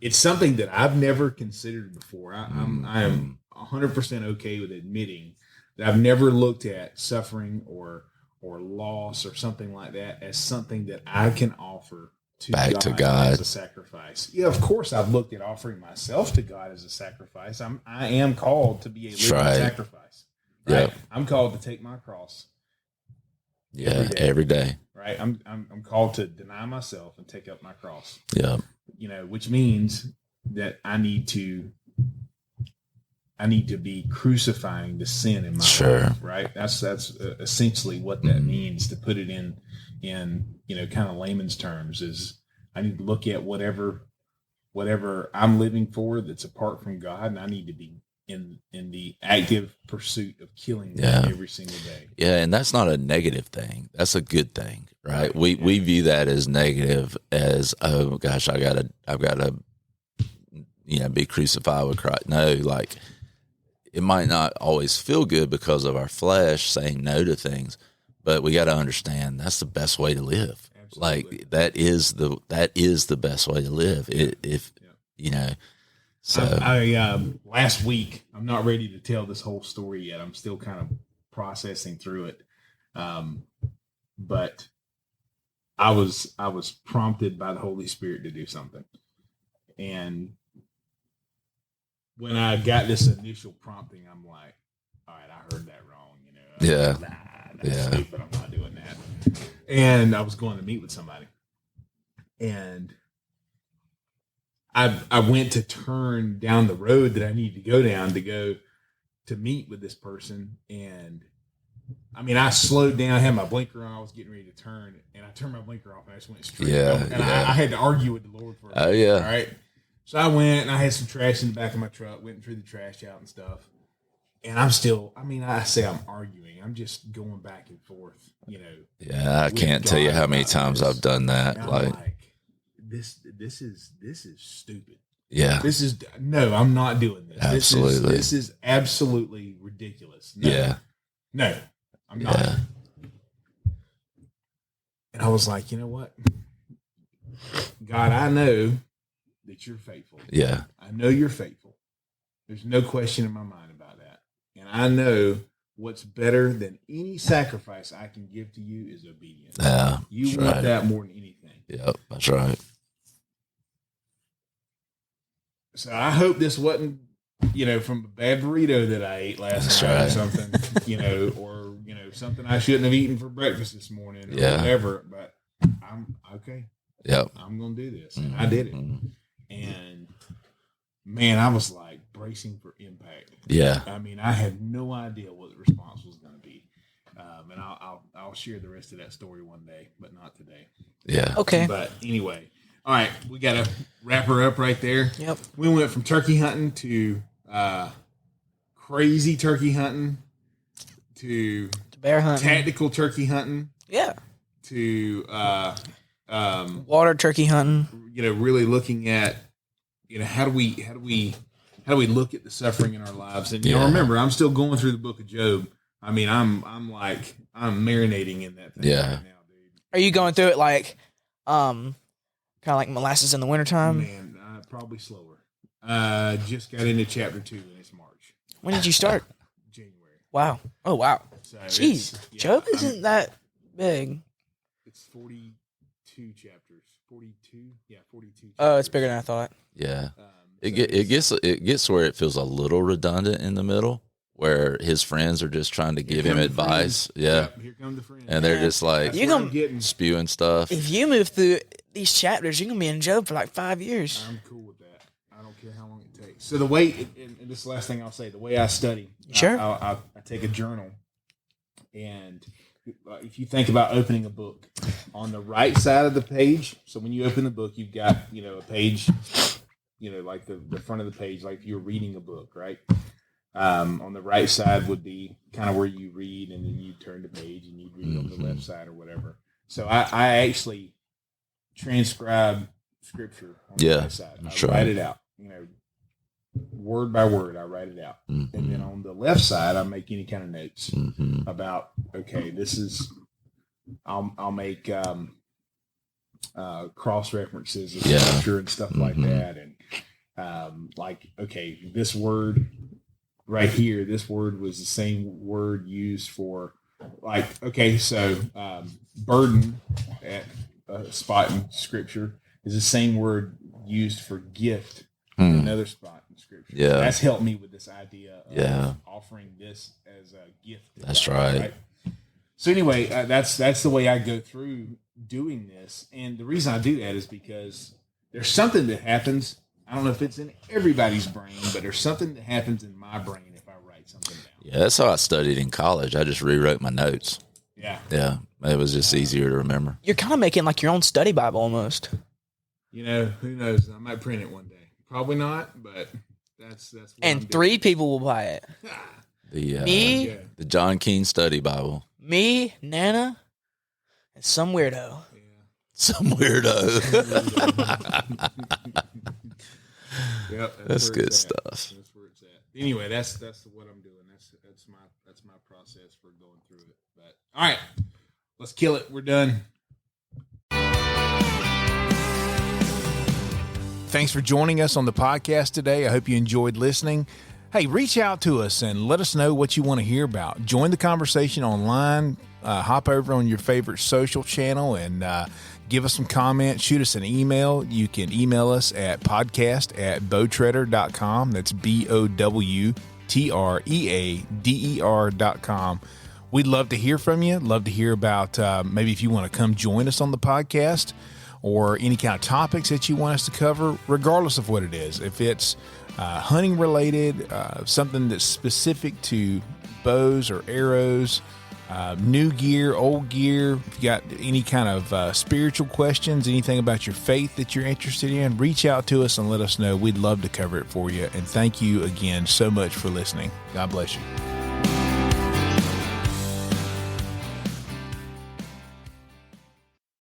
it's something that I've never considered before. I am 100% okay with admitting that I've never looked at suffering or loss or something like that as something that I can offer to God as a sacrifice. Yeah, of course I've looked at offering myself to God as a sacrifice. I am called to be a living sacrifice. Right? Yeah. I'm called to take my cross. Yeah, every day. Right. I'm called to deny myself and take up my cross. Yeah. Which means that I need to be crucifying the sin in my life. Right. That's essentially what that means, to put it in kind of layman's terms. Is I need to look at whatever I'm living for that's apart from God, and I need to be in the active pursuit of killing them every single day. Yeah, and that's not a negative thing. That's a good thing, right? We view that as negative, as, oh gosh, I've got to be crucified with Christ. No, like, it might not always feel good because of our flesh saying no to things, but we got to understand that's the best way to live. Absolutely. Like that is the best way to live. You know, so I last week, I'm not ready to tell this whole story yet. I'm still kind of processing through it. But I was prompted by the Holy Spirit to do something. And when I got this initial prompting, I'm like, all right, I heard that wrong, you know. Yeah. That's stupid. I'm not doing that. And I was going to meet with somebody. And I went to turn down the road that I needed to go down to go to meet with this person. And I mean, I slowed down, I had my blinker on, I was getting ready to turn, and I turned my blinker off and I just went straight. I had to argue with the Lord for a minute. Oh, yeah. All right. So I went and I had some trash in the back of my truck, went and threw the trash out and stuff. And I'm still, I mean, I say I'm arguing. I'm just going back and forth, you know. Yeah, I can't tell you how many times I've done that. Like this is stupid. Yeah. No, I'm not doing this. Absolutely. This is absolutely ridiculous. No, Yeah. No, I'm not. Yeah. And I was like, you know what? God, I know that you're faithful. Yeah. I know you're faithful. There's no question in my mind about that. And I know what's better than any sacrifice I can give to you is obedience. Yeah. You want that more than anything. Yep, that's right. So I hope this wasn't, you know, from a bad burrito that I ate last night or something, you know, or, you know, something I shouldn't have eaten for breakfast this morning or whatever. But I'm okay. Yep. I'm going to do this. And I did it. And man, I was like bracing for impact. Yeah. I mean, I had no idea what the response was going to be. And I'll share the rest of that story one day, but not today. Yeah. Okay. But anyway, all right, we got to wrap her up right there. Yep. We went from turkey hunting to crazy turkey hunting to bear hunting, tactical turkey hunting. Yeah. To water turkey hunting. You know, really looking at, you know, how do we look at the suffering in our lives? And you know, remember, I'm still going through the book of Job. I mean, I'm marinating in that thing right now, dude. Are you going through it like, kind of like molasses in the wintertime? Man, probably slower. Just got into chapter 2 and it's March. When did you start? January. Wow. Oh, wow. So jeez, Job isn't that big. It's 42 chapters. 42? Yeah, 42 chapters. Oh, it's bigger than I thought. Yeah. It gets where it feels a little redundant in the middle, where his friends are just trying to give him advice. Yeah. Yep, here come the friends. And they're just like spewing stuff. If you move through these chapters, you're going to be in Job for like 5 years. I'm cool with that. I don't care how long it takes. So the way, and this is the last thing I'll say, the way I study, sure. I take a journal, and if you think about opening a book, on the right side of the page, so when you open the book, you've got, you know, a page, you know, like the front of the page, like you're reading a book, right? On the right side would be kind of where you read, and then you turn the page and you read on the left side or whatever. So I actually transcribe scripture on the right side. I write it out, you know, word by word. I write it out, and then on the left side, I make any kind of notes about. Okay, this is. I'll make cross references of scripture and stuff like that, and like, okay, this word right here, this word was the same word used for, like, okay, so burden at a spot in scripture is the same word used for gift at another spot in scripture. Yeah. So that's helped me with this idea of offering this as a gift. That's right. So anyway, that's the way I go through doing this. And the reason I do that is because there's something that happens. I don't know if it's in everybody's brain, but there's something that happens in my brain if I write something down. Yeah, that's how I studied in college. I just rewrote my notes. Yeah. Yeah, it was just easier to remember. You're kind of making like your own study Bible almost. You know, who knows? I might print it one day. Probably not, but that's what and 3 people will buy it. Me, the John Keene Study Bible. Me, Nana, and some weirdo. Yeah. Some weirdo. Yep, that's good stuff. That's where it's at. Anyway, that's what I'm doing. That's my process for going through it. But all right, let's kill it. We're done. Thanks for joining us on the podcast today. I hope you enjoyed listening. Hey, reach out to us and let us know what you want to hear about. Join the conversation online. Hop over on your favorite social channel and give us some comments. Shoot us an email. You can email us at podcast@bowtreader.com. That's BOWTREADER.com. We'd love to hear from you. Love to hear about maybe if you want to come join us on the podcast or any kind of topics that you want us to cover, regardless of what it is. If it's hunting related, something that's specific to bows or arrows, new gear, old gear, if you got any kind of spiritual questions, anything about your faith that you're interested in, reach out to us and let us know. We'd love to cover it for you. And thank you again so much for listening. God bless you.